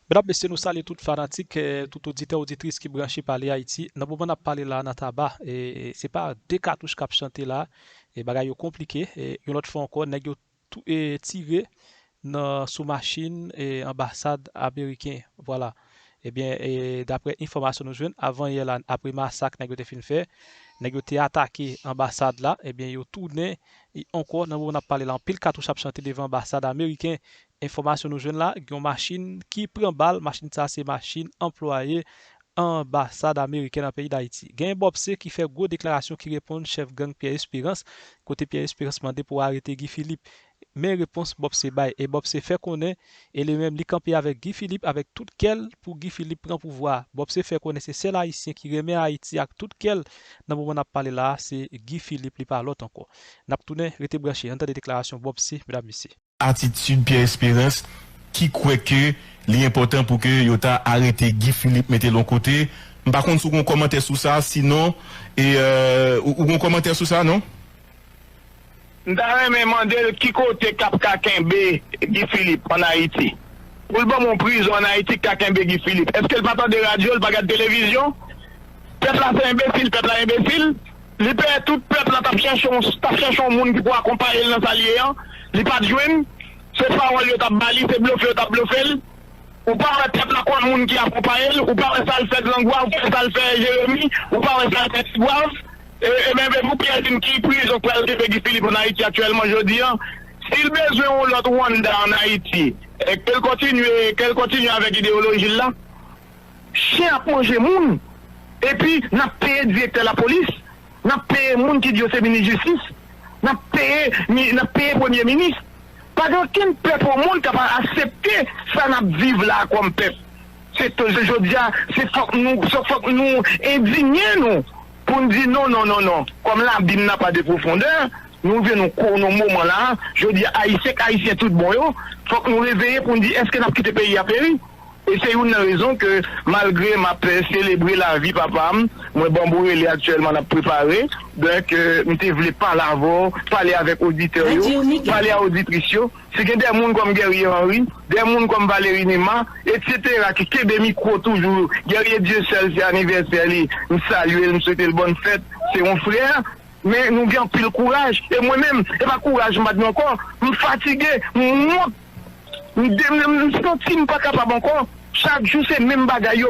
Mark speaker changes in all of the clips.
Speaker 1: Mesdames, messieurs, nous saluons toutes fanatiques, tout auditeur, auditrice qui branché par les Haïti. Dans le moment où on a parlé là, dans tabac, et c'est pas deux cartouches qui chanté là, et bagaille compliqué. Et une autre fois encore, nèg yo tout est tiré dans sous machine et ambassade américaine. Voilà. Eh bien, et d'après information nous jeunes, avant hier là, après massacre nèg yo te fin fait, nèg yo te attaqué ambassade là, eh bien, yo tourné et encore dans le moment où on a parlé là, en pile cartouche a chanté devant ambassade américaine. Information nous jeunes là, une machine qui prend balle, machine ça c'est machine employée ambassade américaine dans le pays d'Haïti. Gen Bob C qui fait gros déclaration qui répond chef gang Pierre Espérance, côté Pierre Espérance mandé pour arrêter Guy Philippe. Mais réponse Bob C bail et Bob C fait connaître et les mêmes li campé avec Guy Philippe avec tout quel pour Guy Philippe prend pouvoir. Bob C fait connaître c'est seul haïtien qui remet Haïti avec tout quel dans le moment on a parlé là, c'est Guy Philippe li parle encore. N'a tourné rete branché entend des déclarations Bob C mesdames messieurs.
Speaker 2: Attitude Pierre Espérance qui croit que l'important pour que Yota arrêté Guy Philippe mette l'on côté. Par contre, si vous commentaire sur ça, sinon, ou un commentaire sur ça, non?
Speaker 3: M'dare me mandé qui côté Cap Kakembe Guy Philippe en Haïti. Pour le bon mon prison en Haïti Kakembe Guy Philippe. Est-ce que le patron de radio, le bagage de télévision? Peuple là c'est imbécile, peuple là imbécile. Li paye tout peuple là t'a cherché un monde qui pour accompagner dans sa lié. Li pas de joindre. C'est parole yo t'a bali, c'est bluffé. Ou pas un peuple là quoi monde qui accompagne, ou pas ça le fait Langlois, ou ça le fait Jérémy, ou pas ça le fait Boise. Et même vous prenez qui prison pour le Guy Philippe en Haïti actuellement, je dis, s'il besoin de l'autre Rwanda en Haïti, et qu'elle continue avec l'idéologie là, chien à manger moun, et puis n'a payé directeur la police, n'a payé moun qui dit c'est ministre de justice, n'a payé premier ministre. Pas aucun peuple au monde qui va accepter ça n'a vivre là comme peuple. C'est je dis, c'est faut que nous indigner nous. Pour nous dire non. Comme l'abîme n'a pas de profondeur, nous venons au moment là, je dis haïtien tout bon, il faut que nous réveillions pour nous dire est-ce que nous avons quitté le pays à péri? Et c'est une raison que malgré ma célébrer la vie, papa, moi Bambou il est actuellement préparé, donc je voulais parler avant, parler avec auditeurs, parler à auditrices, c'est que des gens comme Guerrier Henry, des gens comme Valérie Nima, etc. qui ont des micros toujours, Guerrier Dieu seul, c'est anniversaire, nous saluer, nous souhaiter une bonne fête, c'est mon frère. Mais nous avons pris le courage, et moi-même, et pas courage maintenant encore, je suis fatigué, je ne suis pas capable encore. Chaque jour, c'est même bagaille, et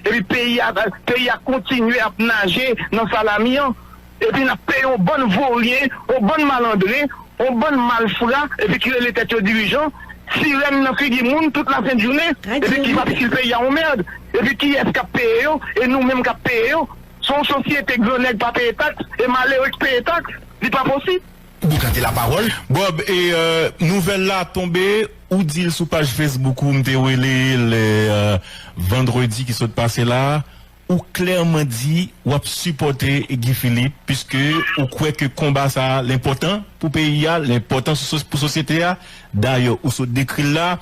Speaker 3: puis le pays a continué à nager dans Salamian. Et puis, on a payé aux bonnes voliers, aux bonnes malandrins, aux bonnes malfrats, et puis qui les têtes aux dirigeants. Si l'homme n'a fait du monde toute la fin de journée, et puis qui va piquer le pays en merde, et puis qui est-ce qui a payé, et nous-mêmes qui a payé, son société grenade pas payer taxe, et malheureux qui paye taxe, c'est pas possible.
Speaker 2: Vous cantez la parole. Bob, et nouvelle là tombée, ou dit sur page Facebook ou le vendredi qui s'est passé là, ou clairement dit ou a supporté Guy Philippe, puisque ou croit que combat ça l'important pour pays, l'important pour société. D'ailleurs, ou se décrit là.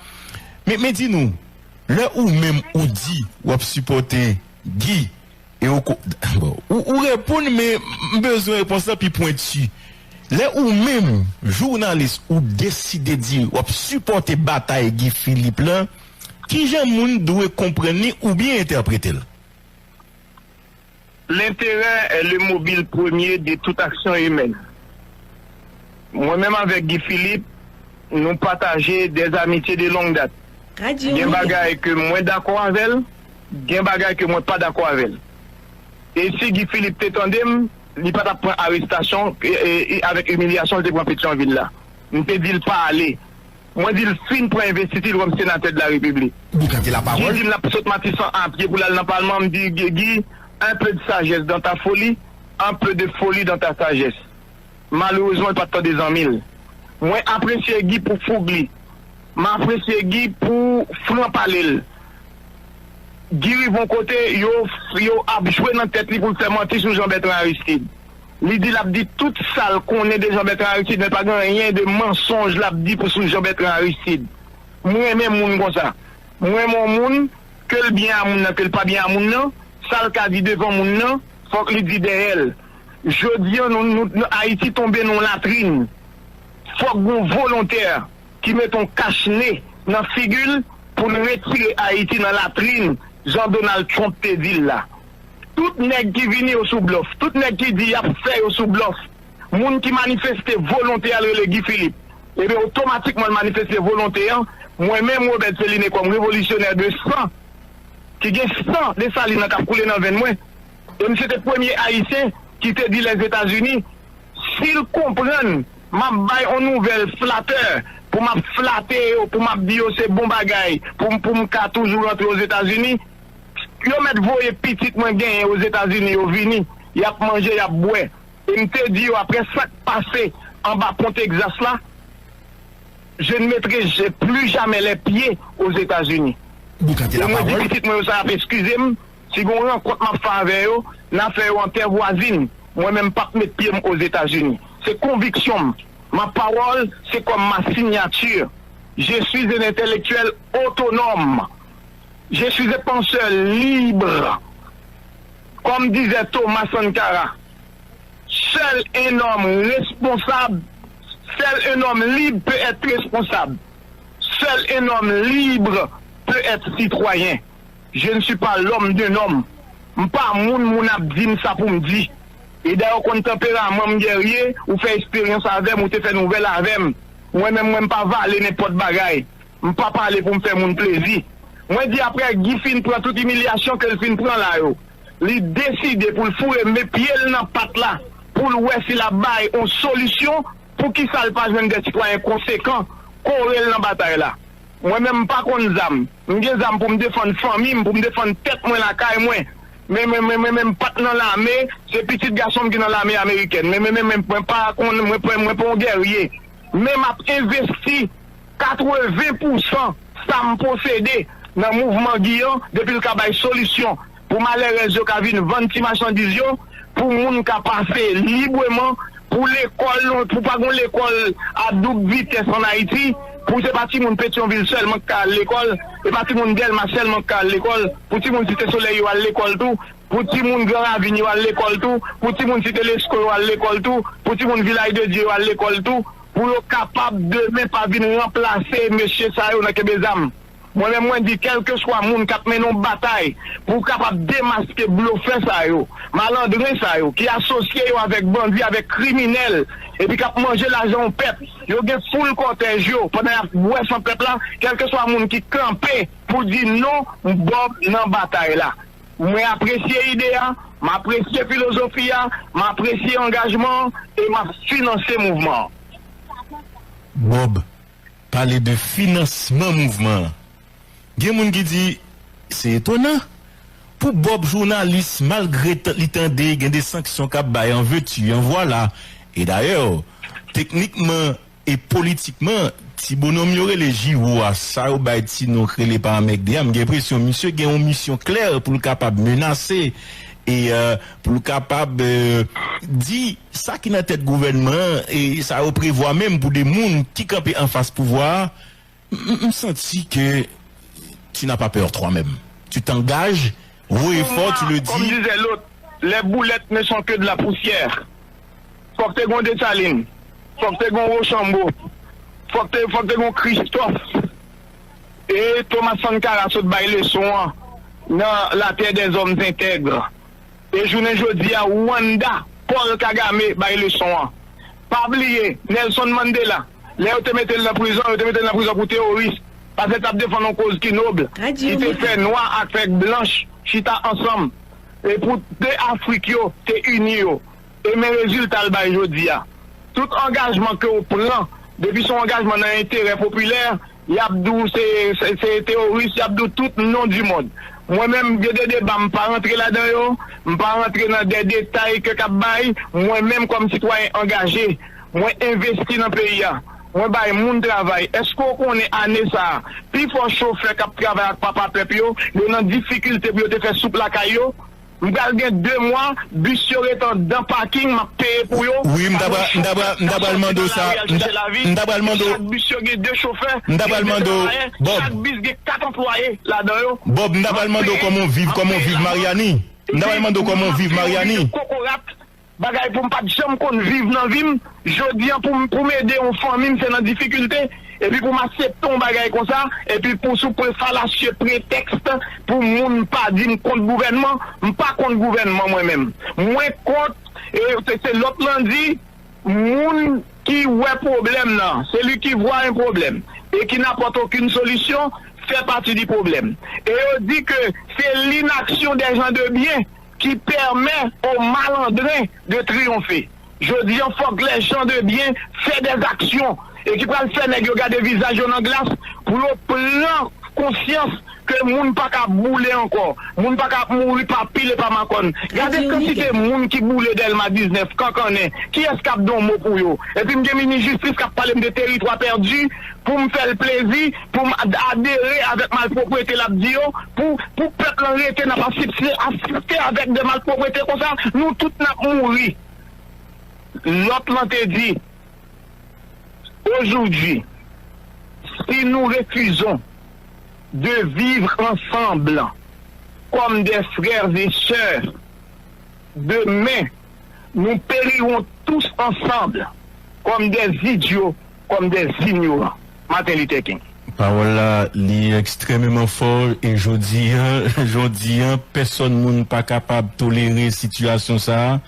Speaker 2: Mais dis-nous, là où même ou dit ou a supporté Guy, et ou répondre, mais besoin de réponse là, puis point dessus. Là où même journaliste ou décide de dire ou supporter bataille Guy Philippe là, qui gens moun doit comprendre ou bien interpréter.
Speaker 3: L'intérêt est le mobile premier de toute action humaine. Moi-même avec Guy Philippe, nous partageons des amitiés de longue date. Il y a des bagailles que moi d'accord avec elle, il y a des bagailles que moi pas d'accord avec elle. Et si Guy Philippe t'étendait, il n'y a pas de arrestation et avec humiliation de Pétionville là. Je ne peux dire pas aller. Moi, je dis le fin pour investir comme sénateur de la République.
Speaker 2: Vous cantez la parole.
Speaker 3: Je dis la saute Matisson à pied pour aller dans le Parlement, me dit Guy, un peu de sagesse dans ta folie, un peu de folie dans ta sagesse. Malheureusement, pas tant des en mille. Moi, apprécier Guy pour Fougli. M'apprécier Guy pour Franc-Palais. Guy, bon côté, yo a joué dans la tête pour faire mentir sur Jean-Bertrand Aristide. Il dit toute salle qu'on est de Jean-Bertrand Aristide, mais pas rien de mensonge l'a dit pour sur Jean-Bertrand Aristide. Moi, même moun comme ça. Moi, mon moun, que le bien à moun, que le pas bien à moun, ça le cas dit devant moun, faut qu'il dit derrière. Je dis, nous, Haïti tombé dans la latrine. Faut qu'on volontaire qui met ton cache-nez dans la figure pour nous retirer Haïti dans la trine, Jean-Donald Trump te dit là. Tout nèg qui vient au sous-bluff, tout nèg qui dit y a fait au sous-bluff, moun qui manifeste volonté à le Guy Philippe, et bien automatiquement manifeste volonté, moi-même Robert Céline comme révolutionnaire de sang, qui gagne 100 de saline qui a coulé dans 20 mois. Et c'était le premier haïtien qui te dit les États-Unis, s'ils comprennent, m'a bail en nouvelle flatteur, pour m'a flatter, pour m'a dire c'est bon bagaille, pour me toujours rentrer aux États-Unis, yo met voye petit moins gain aux États-Unis, au vini, y a mangé, y a boire. Et me dit après ça passé en bas Pont Texas là, je ne mettrai plus jamais les pieds aux États-Unis. Et moi dis petit moi ça excusez-moi, si on rencontre ma femme avec eux, n'a fait en terre voisine, moi même pas mettre pied aux États-Unis. C'est conviction. Ma parole, c'est comme ma signature. Je suis un intellectuel autonome. Je suis un penseur libre. Comme disait Thomas Sankara, seul un homme responsable, seul un homme libre peut être responsable. Seul un homme libre peut être citoyen. Je ne suis pas l'homme d'un homme. Pas moun abdine ça pour me dire. Et d'ailleurs, quand tempérament guerrier, ou fait expérience avec moi, ou te fait nouvelle avec moi, moi-même, pas valer n'importe bagaille. Je ne pas parler pour me faire mon plaisir. Moi, dis après, Guy fin prend toute humiliation qu'elle fin prend là, yo. Il décide pour le fourrer mes pieds dans la patte là, pour le voir si la baille une solution, pour qu'il ne pas jeune des citoyens conséquents, courir dans la bataille là. Moi-même, pas contre zam. Je des zam pour me défendre famille, pour me défendre tête, moi, la caille, moi. Mais même pas dans l'armée, c'est petit garçon qui dans l'armée américaine. Mais pas un guerrier. Même investi 80% ça me possédé dans le mouvement Guillaume depuis le cabane solution pour malheureux qui viennent vendre des marchandises pour moun qui passer librement pour l'école pour pas l'école à double vitesse en Haïti. Pour ces partis, mon Pétionville seulement qu'à l'école, et partis mon Delma seulement qu'à l'école, pour tout mon Cité Soleil à l'école tout, pour tout mon Grand Avenue à l'école tout, pour tout mon Cité Lesco à l'école tout, pour tout mon Village de Dieu à l'école tout, pour être capable de même pas venir remplacer monsieur Sayo dans Kébézam. Moi-même, moi, dis, quel que soit le monde qui a mené une bataille pour capable de démasquer, bluffer Sayo, malandrer Sayo, qui est associé avec bandits, avec criminels, et puis qui a mangé l'argent au peuple. Il y a un full cortège pendant la son peuple là, quel que soit le monde qui campait pour dire non, Bob dans la bataille là. Moi, apprécier l'idée, m'apprécier la philosophie, m'apprécier l'engagement et m'a financer le mouvement.
Speaker 2: Bob, parler de financement mouvement. Il y a des gens qui disent, c'est étonnant. Pour Bob, journaliste, malgré l'étendue, il y a des sanctions qui sont en veux-tu, en voilà. Et d'ailleurs, techniquement et politiquement, si bonhomme y aurait les JO à ça, ou bah, si nous créons les paramètres, j'ai l'impression, monsieur, il y a une mission claire pour le capable de menacer et pour le capable de dire ça qui n'a tête gouvernement et ça prévoit même pour des gens qui campent en face pouvoir. Je sens que tu n'as pas peur toi-même. Tu t'engages, haut et fort, tu le dis.
Speaker 3: Comme disait l'autre, les boulettes ne sont que de la poussière. Faut que tu aies des salines. Faut que tu aies Rochambeau. Faut que tu aies Christophe. Et Thomas Sankara saute bail le son dans la terre des hommes intègres. Et je ne dis à Wanda, Paul Kagame bail le son. Pas oublier, Nelson Mandela. Là, tu te mets dans la prison, tu te mets dans la prison pour terroriste. Parce que tu as défendu une cause qui est noble. Qui te fait noir avec blanche, chita ensemble. Et pour des Afriques, tu es unis. Et mes résultats, je dis, tout engagement que vous prenez, depuis son engagement dans l'intérêt populaire, Yabdou, c'est terroriste, Yabdou, tout le nom du monde. Moi-même, je ne vais pas rentrer là-dedans, je ne vais pas rentrer dans des détails que Kabay, moi-même, comme citoyen engagé, moi, investi dans le pays. Moi, bah, mon travail. Est-ce qu'on connaît année ça? Puis, il faut chauffeur qui travaille avec papa Pepio, il y a une difficulté pour te faire soupe la caillou. Je vais 2 mois, bus serait dans le parking, je paye pour eux.
Speaker 2: Oui, je vais demander ça. Je vais demander.
Speaker 3: Chaque bus serait 2 chauffeurs.
Speaker 2: Je vais demander.
Speaker 3: Chaque bus a 4 employés là-dedans.
Speaker 2: Bob, je vais demander comment vivre Mariani. Je vais demander comment vivre Mariani.
Speaker 3: Bagay pour pas de chambre qu'on vive dans vie, je dis pour m'aider aux familles c'est dans difficulté et puis pour m'accepter un bagage comme ça, et puis pour sous fallacieux prétexte, pour moun pas dire contre gouvernement, pas contre gouvernement moi-même. Moi contre, et c'est l'autre lundi, moun qui voit problème là, celui qui voit un problème et qui n'apporte aucune solution, fait partie du problème. Et on dit que c'est l'inaction des gens de bien qui permet aux malandrins de triompher. Je dis, il faut que les gens de bien fassent des actions et qui peuvent faire regarder des visages en glace pour prendre conscience que moun pas qu'à bouler encore. Moun pas qu'à mourir par pile et par macon. Regardez comme si c'est moun qui boule d'Elma 19, quand on est. Qui est-ce qui a don mot pour eux? Et puis, m'ge ministre justice qui a parlé de territoire perdu pour me faire le plaisir, pour m'adhérer avec malpropriété l'abdio, pour peuple en réalité n'a pas assister avec des malpropriétés comme ça, nous tous n'a mouru. L'autre l'ont dit, aujourd'hui, si nous refusons de vivre ensemble comme des frères et sœurs, demain, nous périrons tous ensemble comme des idiots, comme des ignorants. Martin Luther King.
Speaker 2: Parole là, est extrêmement fort et je dis, personne n'est pas capable de tolérer situation ça.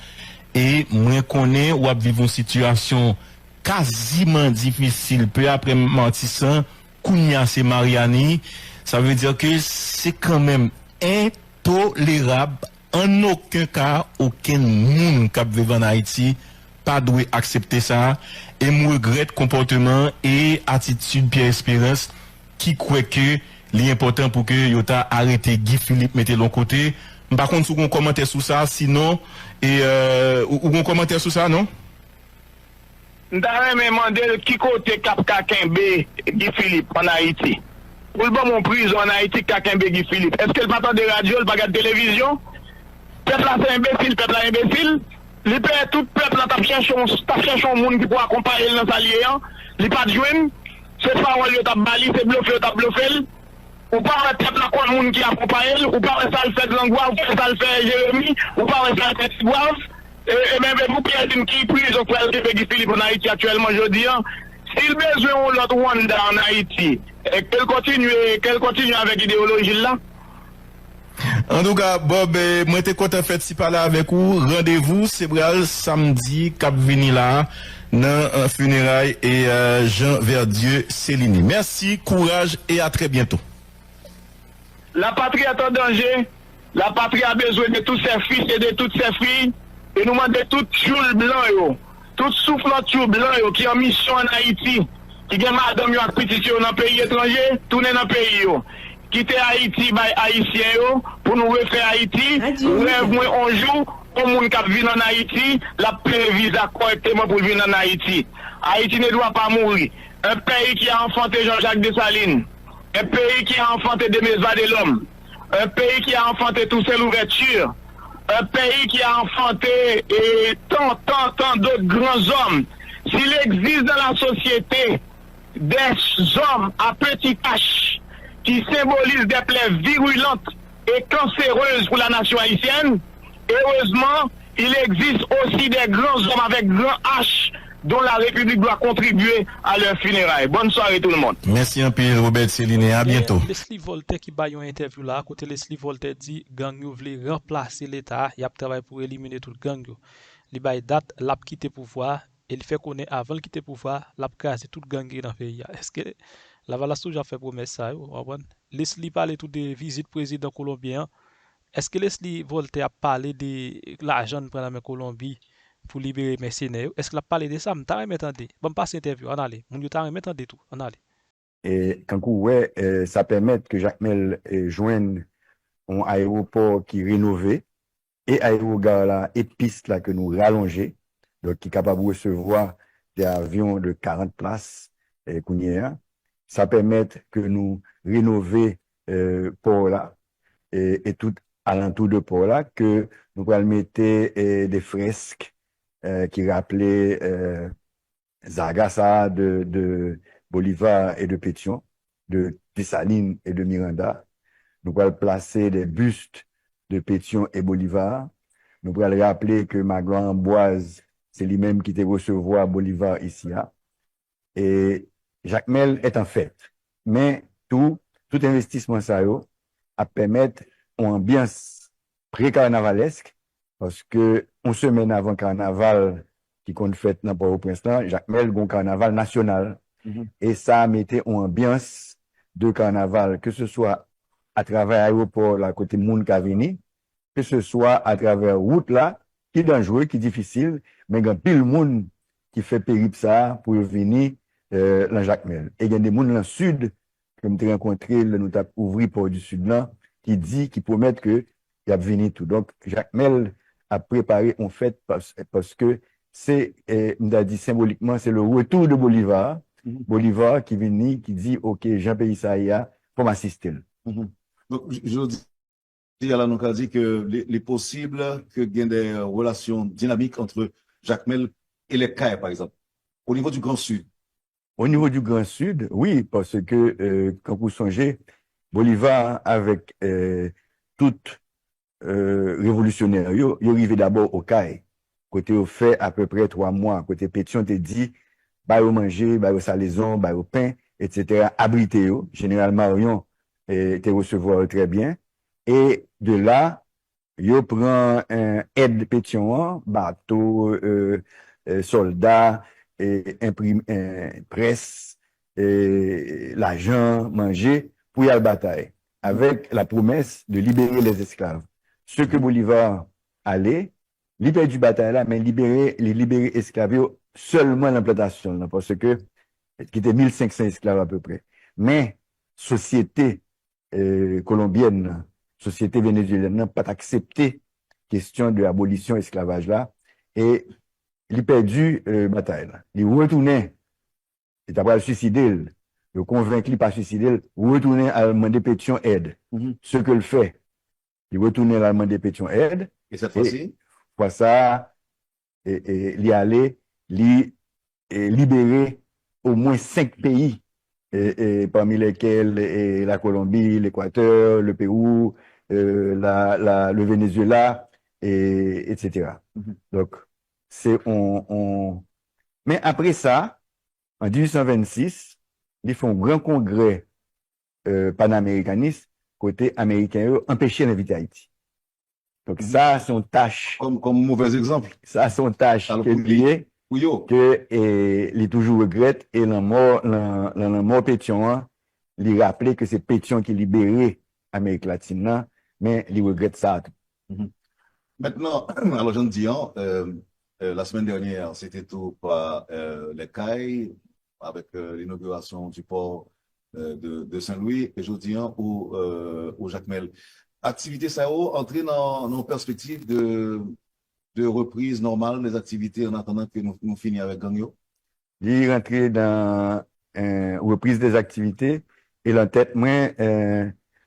Speaker 2: Et moi connais ou vivre une situation quasiment difficile peu après Martissan, Kounia c'est Mariani, ça veut dire que c'est quand même intolérable en aucun cas aucun monde qui vit en Haïti pas doit accepter ça et moi regrette comportement et attitude Pierre Espérance qui croit que l'important pour que Yota arrêter Guy Philippe mettez l'autre côté. Par contre, si vous commentez sur ça, sinon, ou vous commentez sur ça, non?
Speaker 3: M'dare me demandé qui côté Cap Kakembe Guy Philippe en Haïti. Pour le bon mon prison en Haïti Kakembe Guy Philippe. Est-ce que le patron de radio, le bagage de télévision? Peuple là c'est imbécile, peuple là imbécile. Le père tout peuple là t'a cherché un monde qui peut accompagner dans sa lié. Il pas de joindre. C'est pas on t'a bali, c'est bluffé, t'a bluffé. Ou pas un peuple là quoi monde qui accompagne, ou pas ça le fait Grangoire, ou ça le fait Jérémy, ou pas ça le fait Boise. Et même vous perdez qui prison pour le Guy Philippe en Haïti actuellement, je dis, s'il besoin de l'autre Rwanda en Haïti, et qu'elle continue avec l'idéologie là.
Speaker 2: En tout cas, Bob, moi t'es content fait si parler avec vous. Rendez-vous, c'est samedi, Cap Vini là, dans funérailles et Jean Verdieu Céline. Merci, courage et à très bientôt.
Speaker 3: La patrie est en danger. La patrie a besoin de tous ses fils et de toutes ses filles. Et nous demandons tout tchoul blanc, tout soufflant tchoul blanc qui est en mission en Haïti, qui est madame yo petit dans le pays étranger, tourner dans le pays. Quitter Haïti by Haïtien pour nous refaire Haïti. Rêve moi un jour, pour moun qui vient en Haïti, la paix visa correctement pour venir en Haïti. Haïti ne doit pas mourir. Un pays qui a enfanté Jean-Jacques Dessalines. Un pays qui a enfanté Deméza de l'homme. Un pays qui a enfanté toutes ces ouvertures. Un pays qui a enfanté tant d'autres grands hommes. S'il existe dans la société des hommes à petit H qui symbolisent des plaies virulentes et cancéreuses pour la nation haïtienne, heureusement, il existe aussi des grands hommes avec grand H dont la République doit contribuer à leur funérailles. Bonne soirée tout le monde.
Speaker 2: Merci un peu Robert Céline, à bientôt.
Speaker 1: Leslie Voltaire qui baille une interview là, côté Leslie Voltaire dit gang yo vle remplacer l'État, y a travaillé pour éliminer tout le gang yo. Li baille date, l'a quitté pouvoir, et il fait connaître avant de quitter pouvoir, l'a casser tout le gang dans le pays. Est-ce que la Valasse toujours fait promesse ça, Leslie parle tout de visite président colombien. Est-ce que Leslie Voltaire a parlé de l'argent pour la Colombie pour libérer les mercenaires? Est-ce qu'il a parlé de ça? Je t'ai entendu. Bon, passe l'interview, on allait. Mon t'ai entendu tout, on allait.
Speaker 4: Et quand ouais, ça permet que Jacques Mel joigne un aéroport qui est rénové et aérogare là et piste là que nous rallongeons, donc qui est capable de recevoir des avions de 40 places ça permet que nous rénover port là et tout alentour de port là que nous allons mettre des fresques qui rappelaient Zagasa de Bolivar et de Pétion, de Dessalines et de Miranda. Nous allons placer des bustes de Pétion et Bolivar. Nous allons rappeler que Magloire Amboise, c'est lui-même qui était recevoir Bolivar ici. Et Jacques Mel est en fait. Mais tout investissement ça yo, à permettre une ambiance pré-carnavalesque, parce que on semaine avant carnaval qui compte fait dans Port-au-Prince, Jacques Mel bon carnaval national. Et ça mettait une ambiance de carnaval, que ce soit à travers l'aéroport, là, côté Moun Kavini, que ce soit à travers route là, qui est dangereux, qui est difficile, mais il y a pile monde qui fait périple ça pour venir dans Jacques Mel. Et il y a des gens dans le sud, comme tu as rencontré, nous avons ouvert pour du sud là, qui promettent que il y a venir tout. Donc, Jacques Mel a préparé en fait parce que c'est, on a dit symboliquement, c'est le retour de Bolivar. Bolivar qui vient, qui dit, OK, Jean-Pays Saïa, pour m'assister.
Speaker 5: Donc, je dis à la nous a dit que les possibles que il y ait des relations dynamiques entre Jacques Mel et les CAI, par exemple, au niveau du Grand Sud.
Speaker 4: Au niveau du Grand Sud, oui, parce que quand vous songez, Bolivar, avec toute révolutionnaire, il arrivé d'abord au CAI. Côté au fait à peu près 3 mois, côté Pétion te dit, bah au manger, bah au salaison, bah au pain, etc. Abrité, général Marion te recevoir très bien. Et de là, yo prend un aide Pétion, bateau, soldats, imprime, presse, l'argent, manger, pour y aller bataille. Avec la promesse de libérer les esclaves. Ce que Bolivar allait, libérer du bataille là, mais libérer esclaves seulement l'implantation, là, parce que, qui était 1500 esclaves à peu près. Mais, société colombienne, société vénézuélienne, n'a pas accepté question de l'abolition esclavage là, et il perdu bataille là. Il retournait, il a pas suicidé, il convaincu pas suicider, retourner à demander Pétion aide. Ce que le fait, il retournait à demander Pétion aide.
Speaker 5: Et cette fois-ci?
Speaker 4: Pour ça, il y allait, libérer au moins 5 pays, parmi lesquels la Colombie, l'Équateur, le Pérou, le Venezuela, etc. Donc, mais après ça, en 1826, ils font un grand congrès panaméricaniste, côté américain, empêcher d'inviter Haïti. Donc, ça, c'est une tâche.
Speaker 5: Comme mauvais exemple.
Speaker 4: Ça, c'est une tâche que il toujours regrette, et la mort Pétion, il rappelait que c'est Pétion qui libérait l'Amérique latine, mais il regrette ça.
Speaker 5: Maintenant, alors Jean Dian, la semaine dernière, c'était tout par les CAI, avec l'inauguration du port de Saint-Louis, et jeudi au Jacques Mel. Activité ça a entré dans nos perspectives de reprise normale des activités en attendant que nous finissions avec Gagnon.
Speaker 4: Il est rentré dans reprise des activités, et la tête, moi,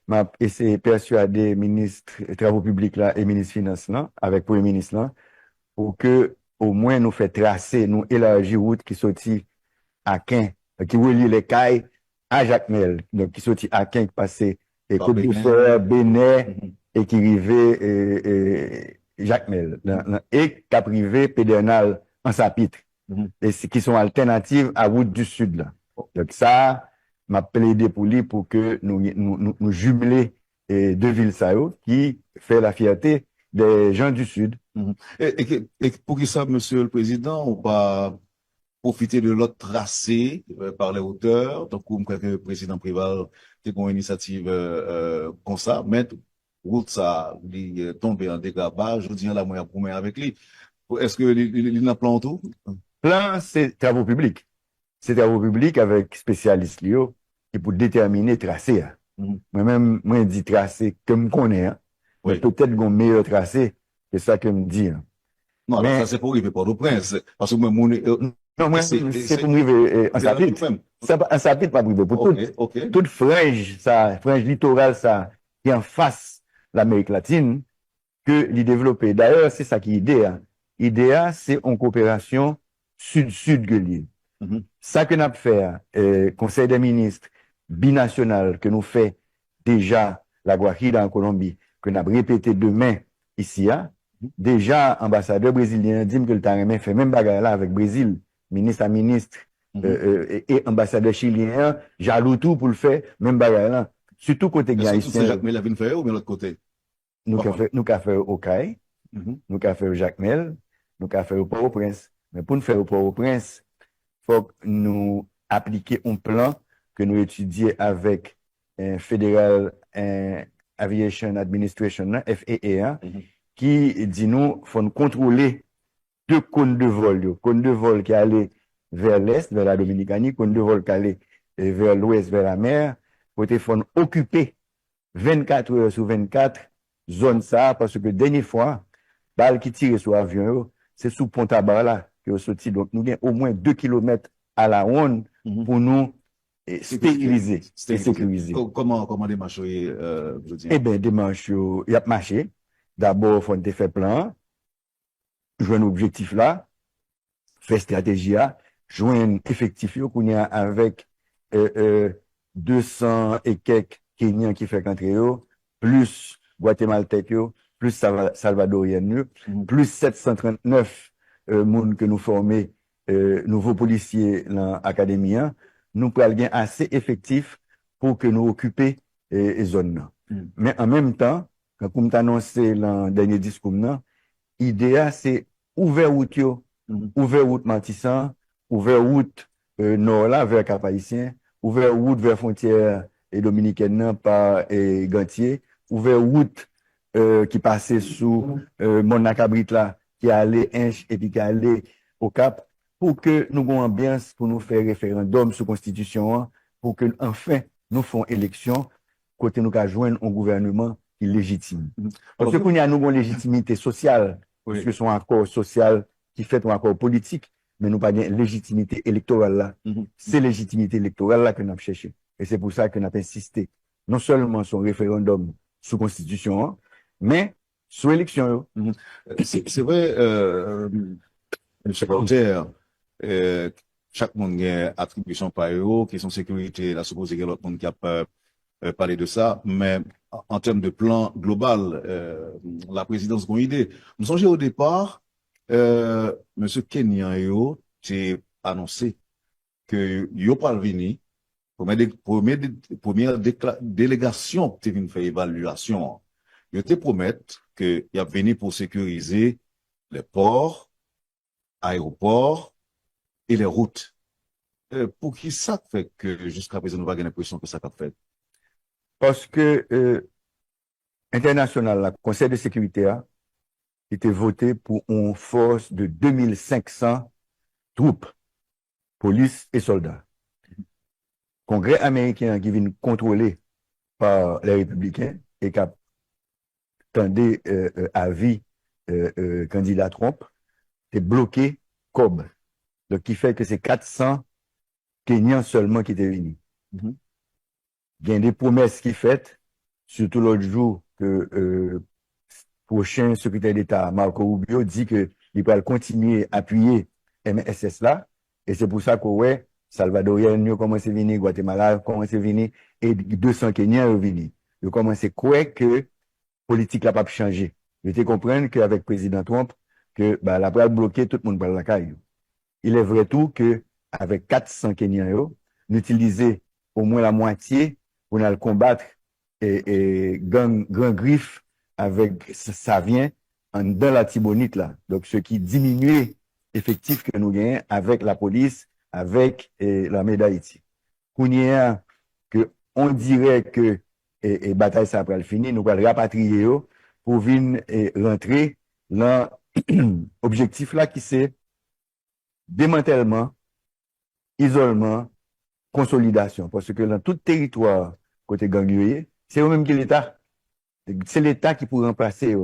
Speaker 4: m'a essayé de persuader ministre des Travaux publics là et ministre des Finances là, avec Premier ministre là, pour que au moins nous fait tracer, nous élargir route qui sortit à Quin, qui relie les cailles à Jacques Mel, donc qui sortit à Quin, qui passait et Côte d'Ivoire, Bénin, et qui arrivait Jacques Mel, et qui a privé Pédernal en Sapitre, et qui sont alternatives à route du Sud là. Donc ça, m'a plaidé pour lui pour que nous jumeler deux villes ça qui fait la fierté des gens du Sud.
Speaker 5: Et pour qui ça, Monsieur le Président, on va profiter de l'autre tracé par les hauteurs, donc comme le président Préval qui a une initiative comme ça, mais route ça, il tombe en dégâts bas, je dis la moyen pour avec lui. Est-ce que il a plan tout?
Speaker 4: Plan, c'est travaux publics. C'est travaux publics avec spécialistes Lio et pour déterminer tracé. Moi-même, moi, je dis tracé comme qu'on est, mais peut-être qu'on meilleur tracé, c'est ça que me dit.
Speaker 5: Non, mais ça c'est pour arriver Port-au-Prince, parce que moi,
Speaker 4: non, moi, c'est pour arriver en Sapitre. En Sapitre, pas privé. Pour toute frange, ça, frange littorale, ça, qui est en face l'Amérique latine, que l'y développer. D'ailleurs, c'est ça qui est idéal. Idéal, c'est en coopération sud-sud que l'île. Ça que nous avons fait, Conseil des ministres binational, que nous fait déjà la Guajira en Colombie, que nous avons répété demain ici, déjà, ambassadeur brésilien dit que le Taremen fait même bagarre là avec Brésil, ministre à ministre, et ambassadeur chilien, jaloux tout pour le faire, même bagarre là. Surtout côté
Speaker 5: Est-ce que c'est
Speaker 4: haïtien,
Speaker 5: Jacques Mel qui vient faire ou bien l'autre côté?
Speaker 4: nous qu'a fait, au CAI,
Speaker 5: Mhm.
Speaker 4: nous qu'a fait au Jacmel, nous qu'a fait au Port-au-Prince. Mais pour nous faire au Port-au-Prince, faut que nous appliquer un plan que nous étudions avec un Federal Aviation Administration, là, FAA, hein,
Speaker 5: Mhm.
Speaker 4: qui dit nous, faut nous contrôler deux cônes de vol, cône de vol qui allait vers l'est, vers la Dominicanie, cône de vol qui allait vers l'ouest, vers la mer, pour te faut nous occuper 24 heures sur 24 zone ça, parce que dernière fois, balle qui tire sur avion, c'est sous Pont-à-Bar là, que vous sorti. Donc, nous avons au moins 2 kilomètres à la ronde pour nous stériliser et sécuriser.
Speaker 5: Comment démarcher, je dis?
Speaker 4: Eh bien, démarche, il y a marché. D'abord, il faut faire plan, joindre objectif là, faire stratégie là, joindre effectif qu'on y a avec 200 et quelques Kenyans qui fait qu'entrer eux, plus Guatémaltèques, plus Salvadoriens, plus 739 monde que nous formons, nouveaux policiers dans l'académie, nous pouvons bien assez effectif pour que nous occupions les zones. Mais en même temps, comme tu as annoncé dans le dernier discours, l'idée, c'est ouvert route, ouvert route Matissan, ouvert route nord là vers Cap-Haïtien, ouvert route vers frontière et dominicaine par Gantier, ouvert route qui passait sous Monacabrit là, qui allait Inch et puis qui allait au Cap, pour que nous ayons ambiance pour nous faire référendum sur constitution, hein, pour que enfin nous faisons élection, côté nous avons joindre un gouvernement qui est légitime. Parce que nous avons une légitimité sociale,
Speaker 5: Oui.
Speaker 4: parce que son accord social qui fait un accord politique, mais nous pas de légitimité électorale là. C'est légitimité électorale là que nous avons cherché. Et c'est pour ça que nous avons insisté, non seulement sur référendum sous constitution, hein, mais sur élection.
Speaker 5: C'est vrai, M. Voltaire, chaque monde a une attribution par eux, question sécurité, la supposé qu'il y a l'autre monde qui a parlé de ça, mais en termes de plan global, la présidence a une idée. Nous songeons au départ, M. Kenyan yo, j'ai annoncé que yo pas venu, première délégation qui vient faire évaluation, yo te promettent que y a venu pour sécuriser les ports, aéroports et les routes. Pour qui ça fait que jusqu'à présent nous avons l'impression que ça a fait?
Speaker 4: Parce que international, le Conseil de sécurité a été voté pour une force de 2500 troupes, police et soldats. Congrès américain qui vient contrôler par les républicains et qui a tendu avis candidat Trump, est bloqué comme. Donc, qui fait que c'est 400 Kenyans seulement qui étaient venus. Il y a des promesses qui faites, surtout l'autre jour que prochain secrétaire d'État, Marco Rubio, dit que il va continuer à appuyer MSS là, et c'est pour ça que ouais, Salvadorien nous commencé à venir, Guatemala commencé à venir, et 200 Kenyans sont venus. Ils commencé à croire que politique n'a pas changé. Ils te comprennent qu'avec le président Trump, que bah, la pral bloquer tout le monde par la caille. Il est vrai tout que avec 400 Kenyans, nous utilisons au moins la moitié pour nous combattre et grand griffe avec ça vient dans la Tibonite là. Donc ce qui diminue l'effectif que nous gagnons avec la police, avec l'armée d'Haïti. Que on dirait que bataille ça après le fini, nous allons rapatrier pour venir rentrer dans objectif là qui c'est démantèlement, isolement, consolidation. Parce que dans tout territoire côté ganglier, c'est eux-mêmes qui l'État. C'est l'État qui peut remplacer.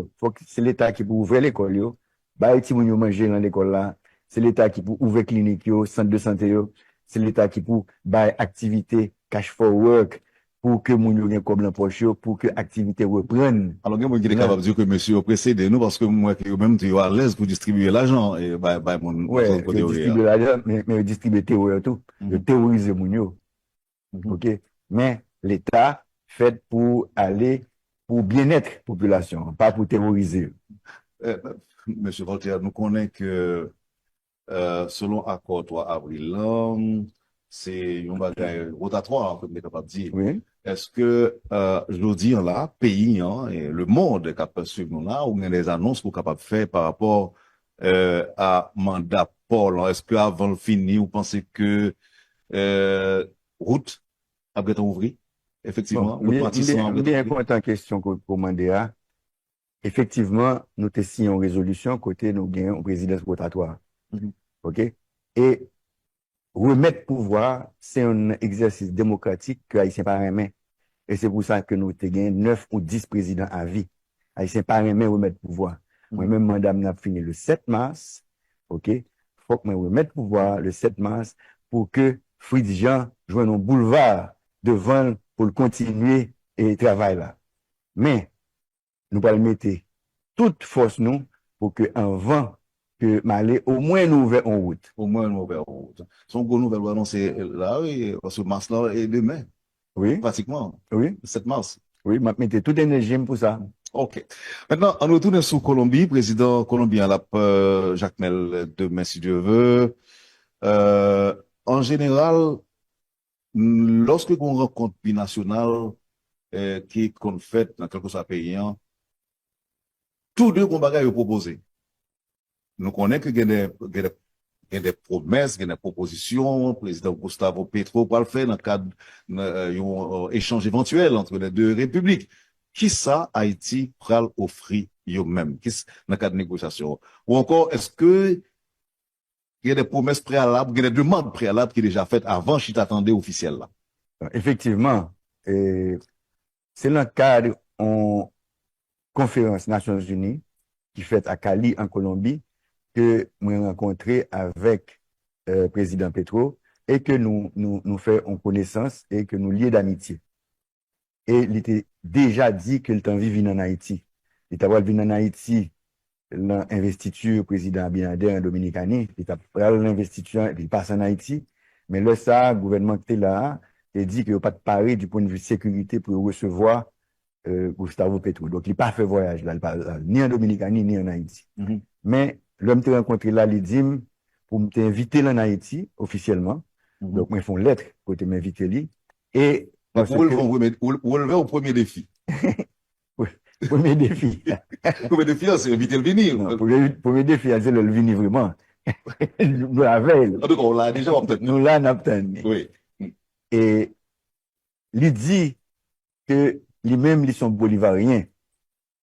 Speaker 4: C'est l'État qui peut ouvrir l'école. Bah, si vous manger dans l'école là, c'est l'État qui peut ouvrir clinique, centre de santé. C'est l'État qui peut faire activité cash for work pour que moun yo gen comme l'empoche, pour que l'activité reprenne.
Speaker 5: Alors, il y a capable de dire que monsieur précède nous parce que moi, même, tu es à l'aise pour distribuer l'argent et mon.
Speaker 4: Ouais, distribuer l'argent, mais distribuer terror tout. Terroriser moun yo. OK? Mais l'État fait pour aller pour bien-être population, pas pour terroriser.
Speaker 5: Monsieur Voltaire, nous connaissons que selon accord 3 avril, là, c'est un bagage rotatoire, comme on est capable de dire.
Speaker 4: Oui.
Speaker 5: Est-ce que, je dis là, pays, hein, et le monde est capable de suivre nous là, ou bien des annonces qu'on est capable de faire par rapport à mandat Paul, hein? Est-ce qu'avant le fini, vous pensez que route après être ouvri? Effectivement,
Speaker 4: Bon,
Speaker 5: route Matissan après
Speaker 4: bien
Speaker 5: ouvri.
Speaker 4: content question que vous demandez à. Effectivement, nous te signons une résolution côté nous gagnons une présidence rotatoire.
Speaker 5: Mhm.
Speaker 4: OK? Et remettre pouvoir, c'est un exercice démocratique que Haïtien pas aimer. Et c'est pour ça que nous te gagnons 9 ou 10 présidents à vie. Haïtien pas aimer remettre pouvoir. Moi-même, madame n'a fini le 7 mars. OK? Faut que moi remettre pouvoir le 7 mars pour que Fritz Jean joigne un boulevard devant pour le continuer et travail là. Mais, nous allons mettre toute force nous pour que avant que Malé, au moins nous ouvert en route.
Speaker 5: Au moins, nous ouvert route. Son gros nouvelle va annoncer là, oui, parce que mars là est demain,
Speaker 4: Oui,
Speaker 5: pratiquement,
Speaker 4: oui,
Speaker 5: le 7 mars.
Speaker 4: oui, m'a mettez toute énergie pour ça.
Speaker 5: OK. Maintenant, on retourne sur Colombie. Président colombien, Jacques Mel, demain, si Dieu veut. En général, lorsque on rencontre binational qu'on fait dans quelque soit paysan, tous deux qu'on bagaille proposé. Nous connaissons qu'il y a des promesses, il y a des propositions, le président Gustavo Petro pour le faire dans le cadre d'un échange éventuel entre les deux républiques. Qui ça, Haïti, pral offrir eux-mêmes, dans le cadre de négociation? Ou encore, est-ce que il y a des promesses préalables, il y a des demandes préalables qui sont déjà faites avant qu'il t'attendait officiel là?
Speaker 4: Effectivement, c'est dans le cadre d'une conférence Nations Unies qui fait à Cali, en Colombie, que nous avons rencontré avec le président Petro et que nous faisons connaissance et que nous lions d'amitié. Et il était déjà dit qu'il était envie de venir en Haïti. Il était venu en Haïti, l'investiture président Abinader en Dominicanie, il était prêt l'investiture, il passe en Haïti. Mais là, ça, le gouvernement qui était là, il dit qu'il n'y a pas de pari du point de vue de sécurité pour recevoir Gustavo Petro. Donc, il n'a pas fait voyage là, ni en Dominicanie, ni en Haïti.
Speaker 5: Mhm.
Speaker 4: Mais l'homme que rencontré là, il dit pour m'inviter en Haïti officiellement.
Speaker 5: Mhm.
Speaker 4: Donc, moi, ils font lettre pour m'inviter là. Et
Speaker 5: Donc, vous relevez au premier défi.
Speaker 4: premier défi.
Speaker 5: Le premier défi, c'est éviter le venir.
Speaker 4: Non, premier défi, c'est le venir vraiment. Nous la veille.
Speaker 5: En tout cas, on l'a déjà obtenu.
Speaker 4: Nous l'avons obtenu.
Speaker 5: Oui.
Speaker 4: Et il dit que lui-même, ils sont bolivariens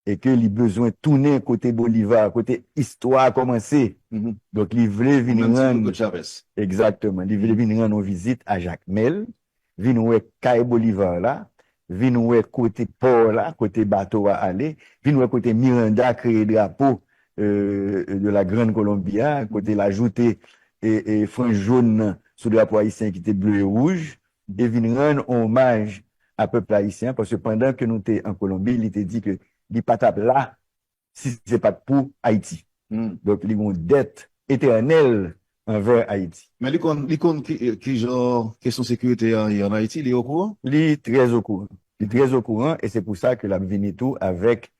Speaker 4: et que il besoin de tourner côté Bolivar, côté histoire commencer.
Speaker 5: Mhm.
Speaker 4: Donc, il voulait venir
Speaker 5: Même si
Speaker 4: rendre,
Speaker 5: Hugo Chavez.
Speaker 4: exactement, il voulait venir rendre visite à Jacques Mel, venir voir Caille Bolivar là, venir voir côté port là, côté bateau à aller, venir voir côté Miranda créer drapeau de la Grande Colombia, côté l'ajouter et frange jaune sous le drapeau haïtien qui était bleu et rouge, et venir rendre hommage à peuple haïtien, parce que pendant que nous étions en Colombie, il était dit que il pas tape là si c'est pas pour Haïti. Donc, il y a une dette éternelle envers Haïti.
Speaker 5: Mais l'icône qui genre question sécurité en Haïti, il est au courant?
Speaker 4: Il est très au courant. Il est très au courant et c'est pour ça que la venu tout avec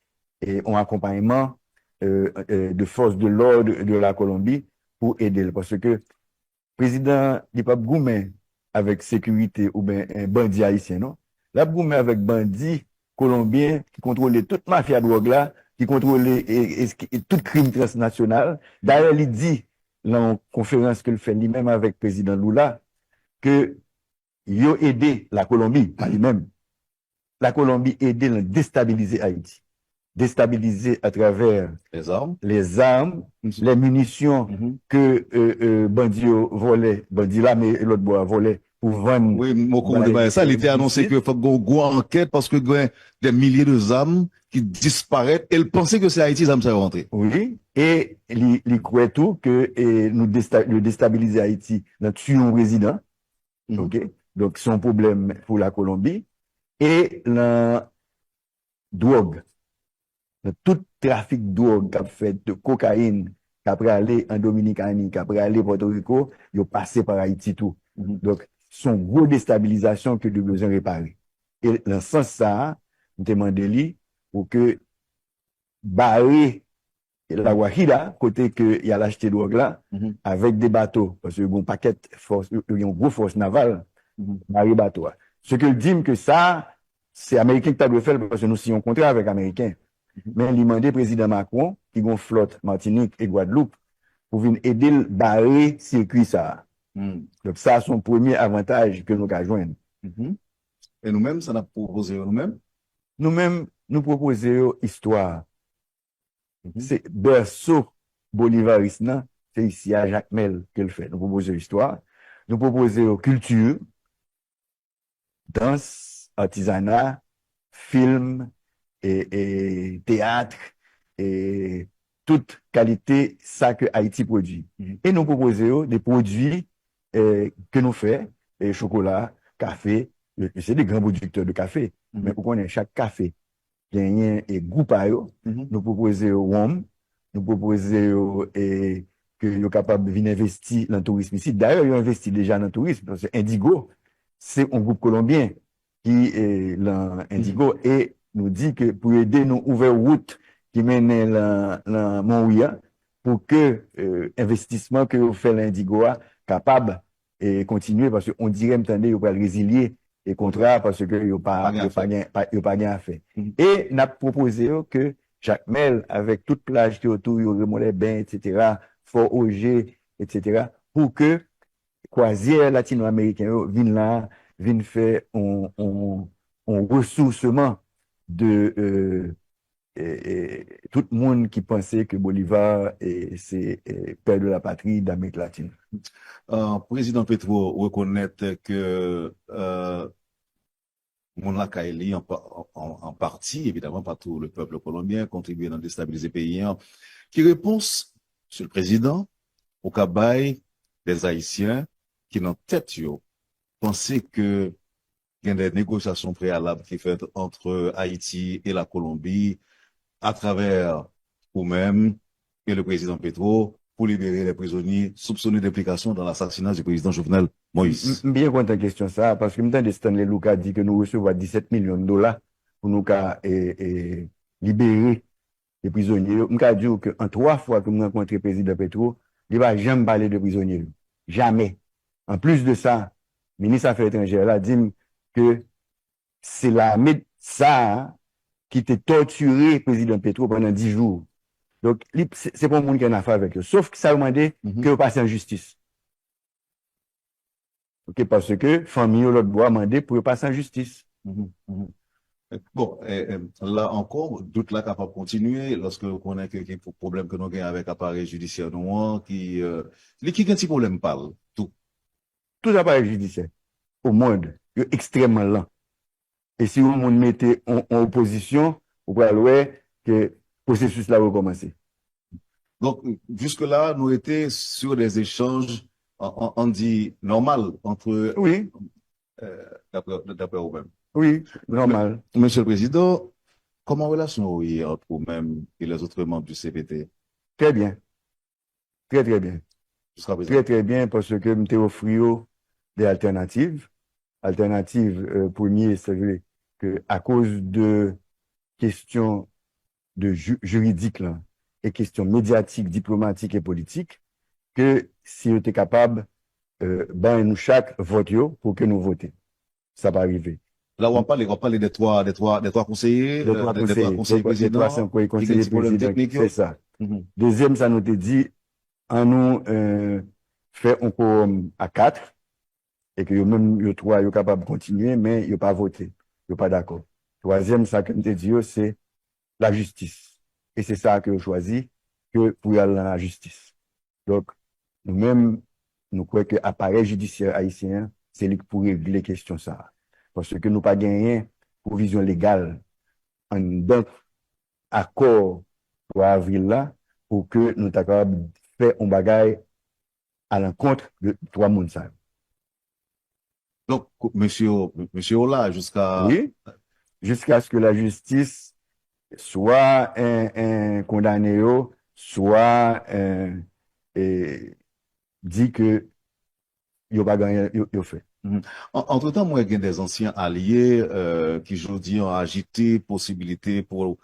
Speaker 4: un accompagnement de forces de l'ordre de la Colombie pour aider. Parce que le président n'est pas gourmet avec sécurité ou bien un bandit haïtien, non? La gourmet avec bandit colombien qui contrôle toute mafia drogue là, qui contrôle tout crime transnational. D'ailleurs, il dit dans une conférence qu'il fait lui-même avec le président Lula que il a aidé la Colombie, pas lui-même. La Colombie a aidé à déstabiliser Haïti. Déstabiliser à travers
Speaker 5: Les armes.
Speaker 4: les munitions que bandit volait, bandit là, mais l'autre bois volait pour vendre.
Speaker 5: Oui, mon ça, il était annoncé qu'il faut une enquête parce que y a des milliers de armes qui disparaissent. Et il pensait que c'est Haïti, ça me serait rentré.
Speaker 4: Oui, et il croit tout que nous déstabiliser Haïti dans tuer un résident. OK? Donc, c'est un problème pour la Colombie. Et la drogue, tout trafic de drogue qu'a fait de cocaïne, qu'après aller en Dominicanie, qu'après aller Porto Rico, il a passé par Haïti tout. Donc, son gros déstabilisation que nous besoin réparer. Et dans ce sens ça, nous demandons pour que barrer la Guajira, côté que il y a l'acheté de drogue là, avec des bateaux, parce que bon paquet force, il y a une grosse force navale, dans bateaux. Ce que dit que ça, c'est Américain qui t'a le fait parce que nous signons un contrat avec Américains. Mais il demandé président Macron, qui a une flotte Martinique et Guadeloupe, pour venir aider le barrer circuit ça. Donc ça, c'est son premier avantage que nous avons joindre.
Speaker 5: Et nous-mêmes, ça n'a proposé nous-mêmes?
Speaker 4: Nous-mêmes, nous proposons histoire. C'est berceau bolivariste, c'est ici à Jacmel que le fait. Nous proposons histoire, nous proposons culture, danse, artisanat, film et théâtre et toute qualité ça que Haïti produit. Et nous proposons des produits que nous faisons, chocolat, café, c'est des grands producteurs de café, mais pour qu'on ait chaque café gagne et goût par eux, nous proposons rhum, nous proposons que nous capable de venir investir dans le tourisme ici. D'ailleurs, ils ont investi déjà dans le tourisme parce que Indigo, c'est un groupe colombien qui est l'Indigo et nous dit que pour aider nous ouvrir route qui mène dans Montouya pour que investissement que vous fait l'Indigo capable et continuer parce qu'on dirait maintenant il va résilier et contrat parce que il pas gain à faire. Et n'a proposé que Jacmel avec toute plage qui autour il remonte bain etc. Fort Auger etc. pour que croisière latino-américain viennent là viennent faire un ressourcement de tout le monde qui pensait que Bolivar c'est père de la patrie d'Amérique latine.
Speaker 5: Président Petro reconnaît que Mouna Kaili, en partie, évidemment, pas tout le peuple colombien, contribué à déstabiliser le pays. Qui réponse, Monsieur le Président, au cabaye des Haïtiens qui, dans tête, pensaient que il y a des négociations préalables qui sont faites entre Haïti et la Colombie à travers vous-même et le président Petro pour libérer les prisonniers soupçonnés d'implication dans l'assassinat du président Jovenel Moïse.
Speaker 4: Bien content de question ça, parce que maintenant, Stanley Luka dit que nous recevons 17 millions de dollars pour nous libérer les prisonniers. Je dis que en 3 fois que nous rencontré le président Petro, il ne va jamais parler de prisonniers. Jamais. En plus de ça, le ministre des Affaires étrangères là dit que c'est l'armée ça qui t'a torturé le président Petro pendant 10 jours. Donc, c'est pas le monde qui a une affaire avec eux. Sauf que ça a demandé que vous passiez en justice. Ok, parce que famille ou l'autre bois a demandé pour passer en justice.
Speaker 5: Bon, là encore, doute là capable de continuer lorsque on connaît que problème que nous avons avec l'appareil judiciaire nous qui a un petit problème parle tout.
Speaker 4: Tout appareil judiciaire au monde est extrêmement lent. Et si vous me mettez en opposition, vous pouvez voir que le processus là va commencer.
Speaker 5: Donc, jusque-là, nous étions sur des échanges, on dit, normal entre.
Speaker 4: Oui.
Speaker 5: D'après vous-même.
Speaker 4: Oui, normal.
Speaker 5: Monsieur le Président, comment relation est entre vous-même et les autres membres du CPT?
Speaker 4: Très bien. Très, très bien.
Speaker 5: Jusqu'à présent.
Speaker 4: Très, très bien, parce que je t'ai offert des alternatives. Alternative premier, c'est vrai que à cause de questions de juridiques là, et questions médiatiques, diplomatiques et politiques, que si on était capable, ben nous chaque vote pour que nous votions. Ça va arriver.
Speaker 5: Là, on parle des trois conseillers,
Speaker 4: des trois conseillers présidents, conseillers présidents, c'est ça. Deuxième, ça nous te dit, en nous fait un quorum à 4, et que même les 3 sont capables de continuer, mais ils n'ont pas voté, ils n'ont pas d'accord. Troisième, ça que nous te dit, c'est la justice. Et c'est ça que nous choisi que pour y aller dans la justice. Donc, nous-mêmes, nous croyons que l'appareil judiciaire haïtien, c'est lui qui pourrait régler les questions ça. Parce que nous pas gagné provision légale en d'un accord pour avril là, pour que nous soyons capables de faire un bagage à l'encontre de 3 mondes.
Speaker 5: Donc, monsieur Ola,
Speaker 4: oui, jusqu'à ce que la justice soit un condamné, soit dit que il n'y a pas gagné, il fait.
Speaker 5: Entre-temps, moi, il y a des anciens alliés qui, aujourd'hui, ont agité possibilité pour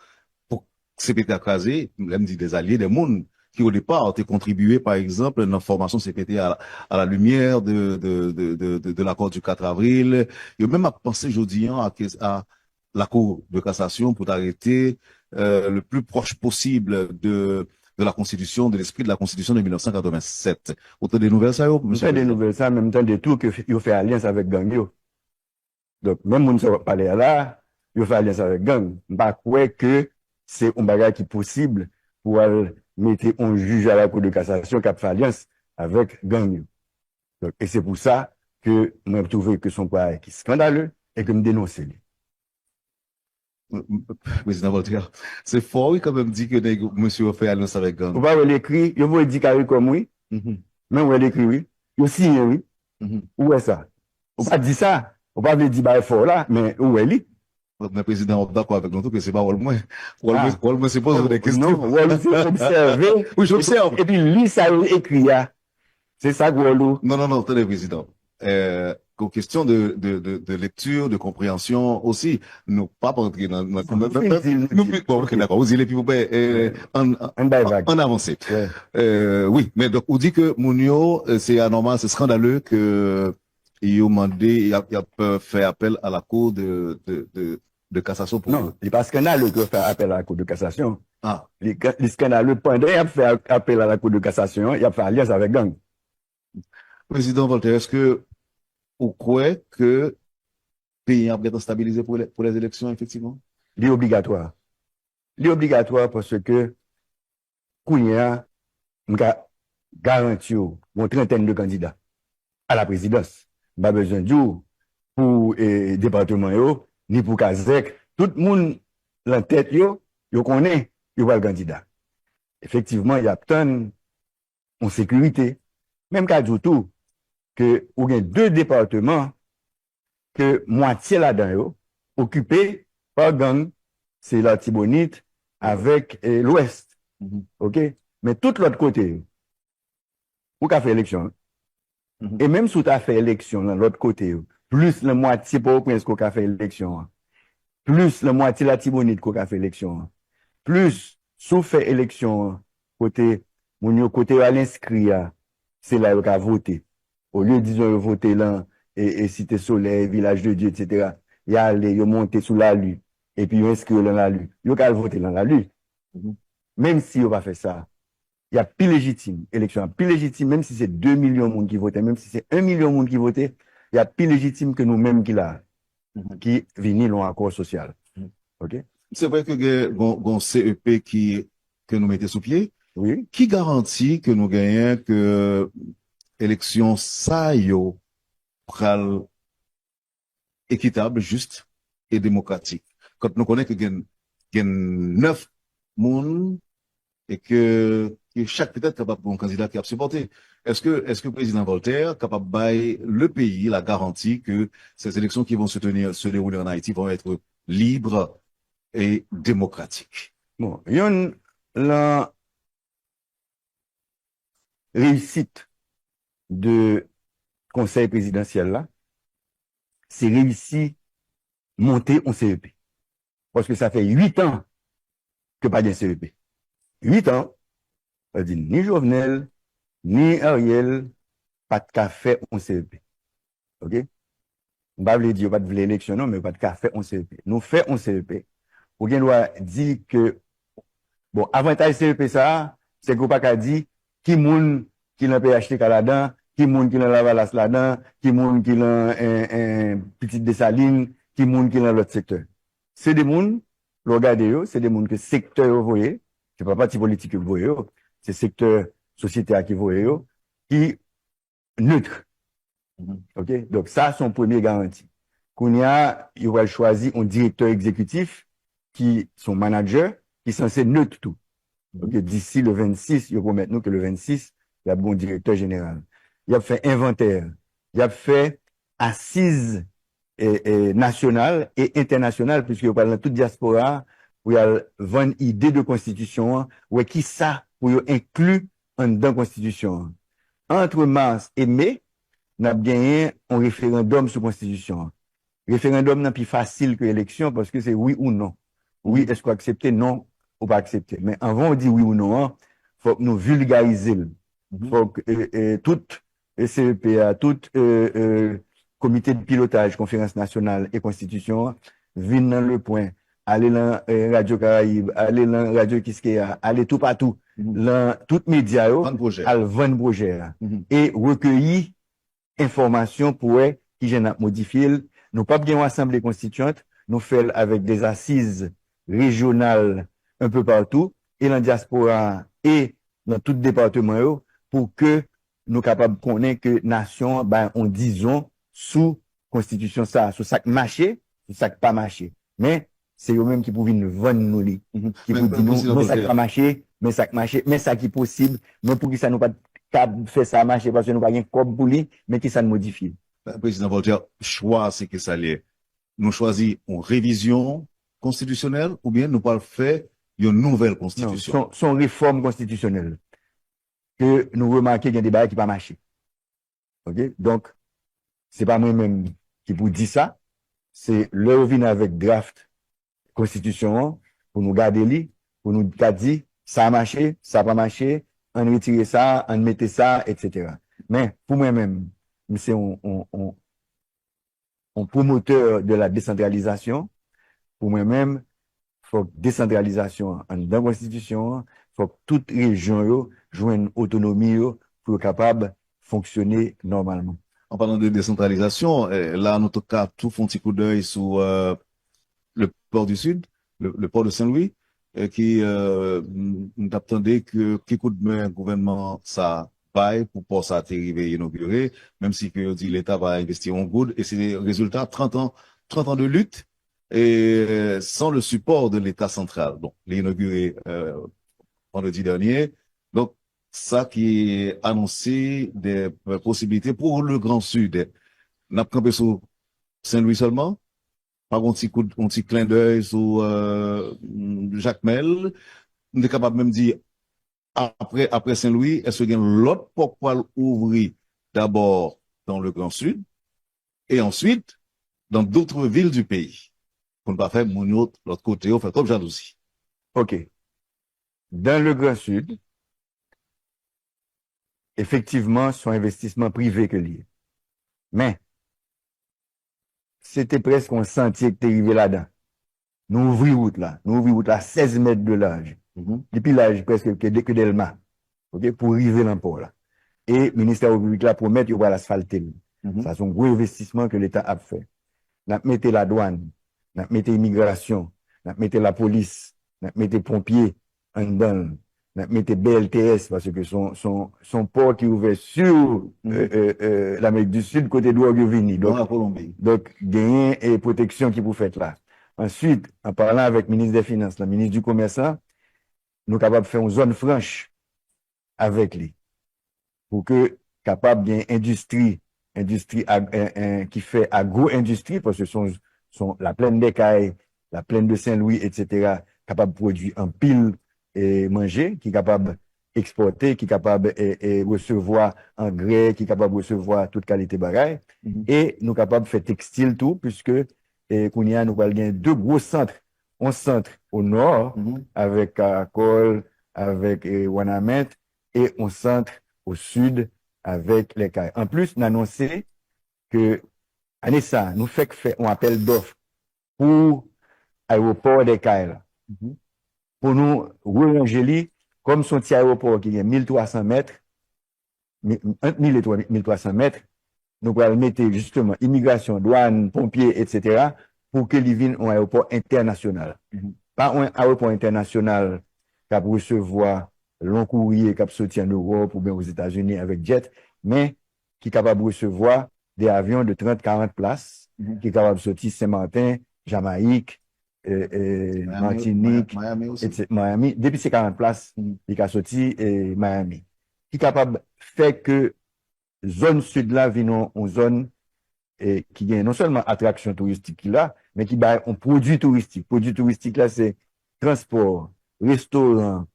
Speaker 5: CPT a crasé, même dit des alliés, des mondes qui au départ ont contribué, par exemple, dans la formation CPT à la lumière de l'accord du 4 avril. Il y a même à penser aujourd'hui à la Cour de cassation pour arrêter le plus proche possible de la Constitution, de l'esprit de la Constitution de 1987. Autant des nouvelles, ça, monsieur?
Speaker 4: Des nouvelles, ça, en même temps, des tout que vous fait alliance avec gang, yo. Donc, même si on parle là, vous fait alliance avec gang. Bah, quoi que c'est un bagage qui est possible pour mettre un juge à la Cour de cassation qui a fait alliance avec gang, yo. Donc, et c'est pour ça que moi, je trouve que son point est scandaleux et que me dénonce.
Speaker 5: Président Voltaire, c'est fort, oui, quand même, dit que monsieur a fait alliance avec gang.
Speaker 4: Vous voyez l'écrit, vous voyez dit carré comme oui, mais vous voyez l'écrit, oui. Vous signez, oui. Où est ça? Vous pas dit ça. Vous pas dit bah fort là, mais où est lui?
Speaker 5: Mais président, d'accord avec nous, que c'est pas au moins. Au moins, c'est pas des questions.
Speaker 4: Non, c'est observer.
Speaker 5: Oui, j'observe.
Speaker 4: Et puis, lui, ça écrit, c'est ça, Goualou.
Speaker 5: Non, attendez, président. Question de lecture, de compréhension aussi. Nous pas rentrer dans ok, d'accord. Vous allez, puis vous en avancer. Oui, mais donc, on dit que Mounio, c'est anormal, c'est scandaleux que il a demandé, il a fait appel à la Cour de cassation pour.
Speaker 4: Non, c'est pas scandaleux qu'il fait appel à la Cour de cassation.
Speaker 5: Ah.
Speaker 4: Les scandaleux, pendant qu'il a fait appel à la Cour de cassation, il a fait alliance avec gang.
Speaker 5: Président Voltaire, est-ce que vous croyez que le pays a bien stabilisé pour les élections, effectivement?
Speaker 4: Il est obligatoire. Il est obligatoire parce que, Kounia, nous a garanti une trentaine de candidats à la présidence. Pas besoin de pour département, ni pour Kazek. Tout le monde, en tête, yo connaît, yo va le candidat. Effectivement, il y a tant en sécurité. Même qu'à tout, que ou bien deux départements que moitié là-dedans occupés par gang, c'est la Tibonite avec l'Ouest. OK? Mais tout l'autre côté, où qu'a fait élection. Et même si tu as fait élection dans l'autre côté, plus la moitié pour au prince qu'on a fait élection, plus la moitié la Tibonite qu'on a fait élection, plus sous fait élection côté côté à l'inscrit, c'est là qu'on a voté. Au lieu, disons, voter là, et Cité Soleil, Village de Dieu, etc., il y a allé, il monté sous la lue, et puis il inscrit dans la lue. Il y a voter dans la lue. Même si on va faire ça, il y a plus légitime, élection, plus légitime, même si c'est 2 millions de monde qui votent, même si c'est 1 million de monde qui votent, il y a plus légitime que nous-mêmes qui venons dans l'accord social. OK?
Speaker 5: C'est vrai que bon CEP que nous mettons sous pied.
Speaker 4: Oui.
Speaker 5: Qui garantit que nous gagnons que élection ça yo pral équitable, juste et démocratique. Quand nous connaissons que gagne 9 moun et que chaque peut-être capable un candidat qui a supporté. Est-ce que le président Voltaire capable bailler le pays la garantie que ces élections qui vont se dérouler en Haïti vont être libres et démocratiques?
Speaker 4: Bon, il y a la réussite de conseil présidentiel là, c'est réussi monter en CEP. Parce que ça fait 8 ans que pas de CEP. 8 ans, ça dit ni Jovenel, ni Ariel, pas de café en CEP. OK? On va dire pas de l'élection, non, mais pas de café en CEP. Nous faisons en CEP. Ou bien doit dire que, bon, avantage CEP ça, c'est qu'on pas qu'à dire qui moun qui l'a PHT là-dedans, qui moun qui l'a Lavalas là-dedans, qui moun qui l'a un petit Dessaline, qui moun qui l'a l'autre secteur. C'est des moun, regardez, c'est des moun que secteur vous voyez, c'est pas parti politique que vous voyez, c'est secteur société qui vous voyez, qui neutre. OK? Donc ça, son premier garantie. Kounia, il va choisir un directeur exécutif qui, son manager, qui est censé neutre tout. OK? D'ici le 26, il promet nous que le 26, il y a un bon directeur général. Il a fait inventaire. Il a fait assise nationale et internationale, puisque il parle dans toute diaspora, où il y a 20 idées de constitution, où qui ça, pour inclure dans la constitution. Entre mars et mai, on a gagné un référendum sur la constitution. Référendum n'est plus facile que l'élection parce que c'est oui ou non. Oui, est-ce qu'on accepte? Non, ou pas accepter. Mais avant de dire oui ou non, faut que nous vulgariser. Faut que tout CEPA, tout comité de pilotage, conférence nationale et constitution, viennent dans le point, aller dans Radio Caraïbe, aller dans Radio Kiskeya, aller tout partout, dans tout média, à le vendre projet, et recueillir information pour qui j'ai modifié. Nous pas bien une assemblée constituante, nous faisons avec des assises régionales un peu partout, et dans la diaspora et dans tout département, pour que nous capables de connaître que nation, ben, on disons, sous constitution ça, sous ça qui marché, sous ça qui pas marché. Mais c'est eux-mêmes qui pouvaient nous vendre nous, qui vous disent nous, mais ça qui pas marché, mais ça qui marché, mais ça qui est possible, mais pour qui ça nous pas faire ça marcher parce que nous pas rien comme pour lui, mais qui ça nous modifie.
Speaker 5: Président Voltaire, choix, c'est que ça l'est. Nous choisissons une révision constitutionnelle ou bien nous pas faire une nouvelle constitution.
Speaker 4: Non, son réforme constitutionnelle. Que nous remarquons qu'il y a des débats qui pas marché. OK? Donc, c'est pas moi-même qui vous dit ça. C'est leur vient avec draft constitution pour nous garder li, pour nous dire ça a marché, ça a pas marché, on retire ça, on mettait ça, etc. Mais pour moi-même, c'est un promoteur de la décentralisation. Pour moi-même, faut décentralisation dans la constitution, faut que toute région joue une autonomie pour être capable de fonctionner normalement.
Speaker 5: En parlant de décentralisation, là, en tout cas, tout font un petit coup d'œil sur le port du Sud, le port de Saint-Louis, qui nous attendait que qui coup de main gouvernement ça paye pour port ça arriver inauguré, même si que dit l'État va investir en good et c'est des résultats 30 ans de lutte et sans le support de l'État central. Donc, l'inauguré vendredi dernier. Donc, ça qui est annoncé des possibilités pour le Grand Sud. N'a pas campé sur Saint-Louis seulement, pas un petit clin d'œil sur Jacques Mel. On est capable même de dire après Saint-Louis, est-ce qu'il y a l'autre pourquoi ouvrir d'abord dans le Grand Sud et ensuite dans d'autres villes du pays pour ne pas faire mon autre l'autre côté, on fait comme jalousie.
Speaker 4: OK. Dans le Grand Sud, effectivement, son investissement privé que lié. Mais, c'était presque un sentier qui est arrivé là-dedans. Nous ouvrons route là. Nous ouvrons route là 16 mètres de large. Depuis l'âge presque que Delma. OK, pour arriver dans le port là. Et le ministère public là promet qu'il va l'asphalter. Ça, c'est un gros investissement que l'État a fait. Nous mettons la douane, nous mettons l'immigration, nous mettons la police, nous mettons les pompiers en dedans. Nous mettons BLTS parce que son port qui est ouvert sur l'Amérique du Sud, côté d'Ouagovini.
Speaker 5: Dans la Colombie.
Speaker 4: Donc, gain et protection qui vous faites là. Ensuite, en parlant avec le ministre des Finances, le ministre du Commerce, nous sommes capables de faire une zone franche avec lui. Pour que, capable d'une industrie qui fait agro-industrie, parce que la plaine d'Écailles, la plaine de Saint-Louis, etc., capable de produire en pile et manger, qui est capable d'exporter, qui est capable de recevoir engrais, qui est capable de recevoir toute qualité bagaille. Et nous sommes capables de faire textile tout, puisque nous avons deux gros centres. Un centre au nord, avec Caracol, avec Wanamet, et un centre au sud, avec les Cailles. En plus, nous annoncé que, année ça, nous fait un appel d'offres pour l'aéroport des Cailles. Pour nous ranger comme son petit aéroport qui est 1300 mètres, entre 1000 et 1300 mètres, nous allons mettre justement immigration, douane, pompiers, etc., pour que l'I vienne un aéroport international. Pas un aéroport international qui peut recevoir long courrier qui sorti en Europe ou bien aux États-Unis avec jet, mais qui est capable de recevoir des avions de 30-40 places, qui est capable de sortir Saint-Martin, Jamaïque, Martinique, Miami. Depuis ces 40 places, il a sorti Miami. Qui est capable de faire que zone sud là vienne en zone qui a non seulement attraction touristique là, mais qui a un produit touristique. Produit touristique là, c'est transport, restaurant,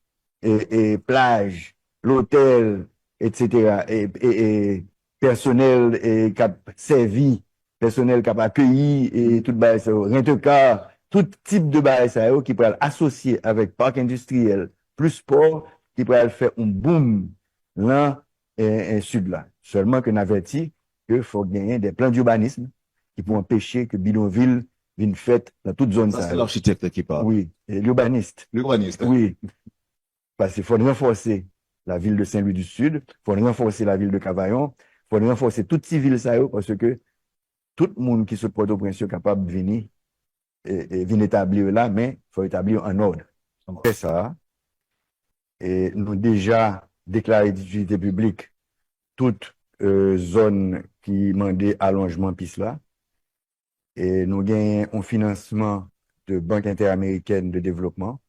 Speaker 4: et plage, l'hôtel, etc. Et personnel qui a servi, personnel qui a accueilli, et tout ça, rent-car, tout type de bail ça yo, qui pourrait associer avec parc industriel plus sport, qui pourrait faire un boom là et sud là. Seulement que n'avertit que faut gagner des plans d'urbanisme qui pour empêcher que bidonville vienne faite dans toute zone
Speaker 5: Ça,
Speaker 4: ça.
Speaker 5: c'est l'architecte qui parle.
Speaker 4: Oui, et l'urbaniste.
Speaker 5: L'urbaniste.
Speaker 4: Oui, parce qu'il faut renforcer la ville de Saint-Louis du Sud, il faut renforcer la ville de Cavaillon, il faut renforcer toutes ces villes ça yo, parce que tout le monde qui se porte au prince est capable de venir et venir établir là, mais il faut établir en ordre. C'est ça. Et nous déjà déclaré d'utilité publique toute zone qui demandait allongement piste là. Et nous gagnons un financement de Banque interaméricaine de développement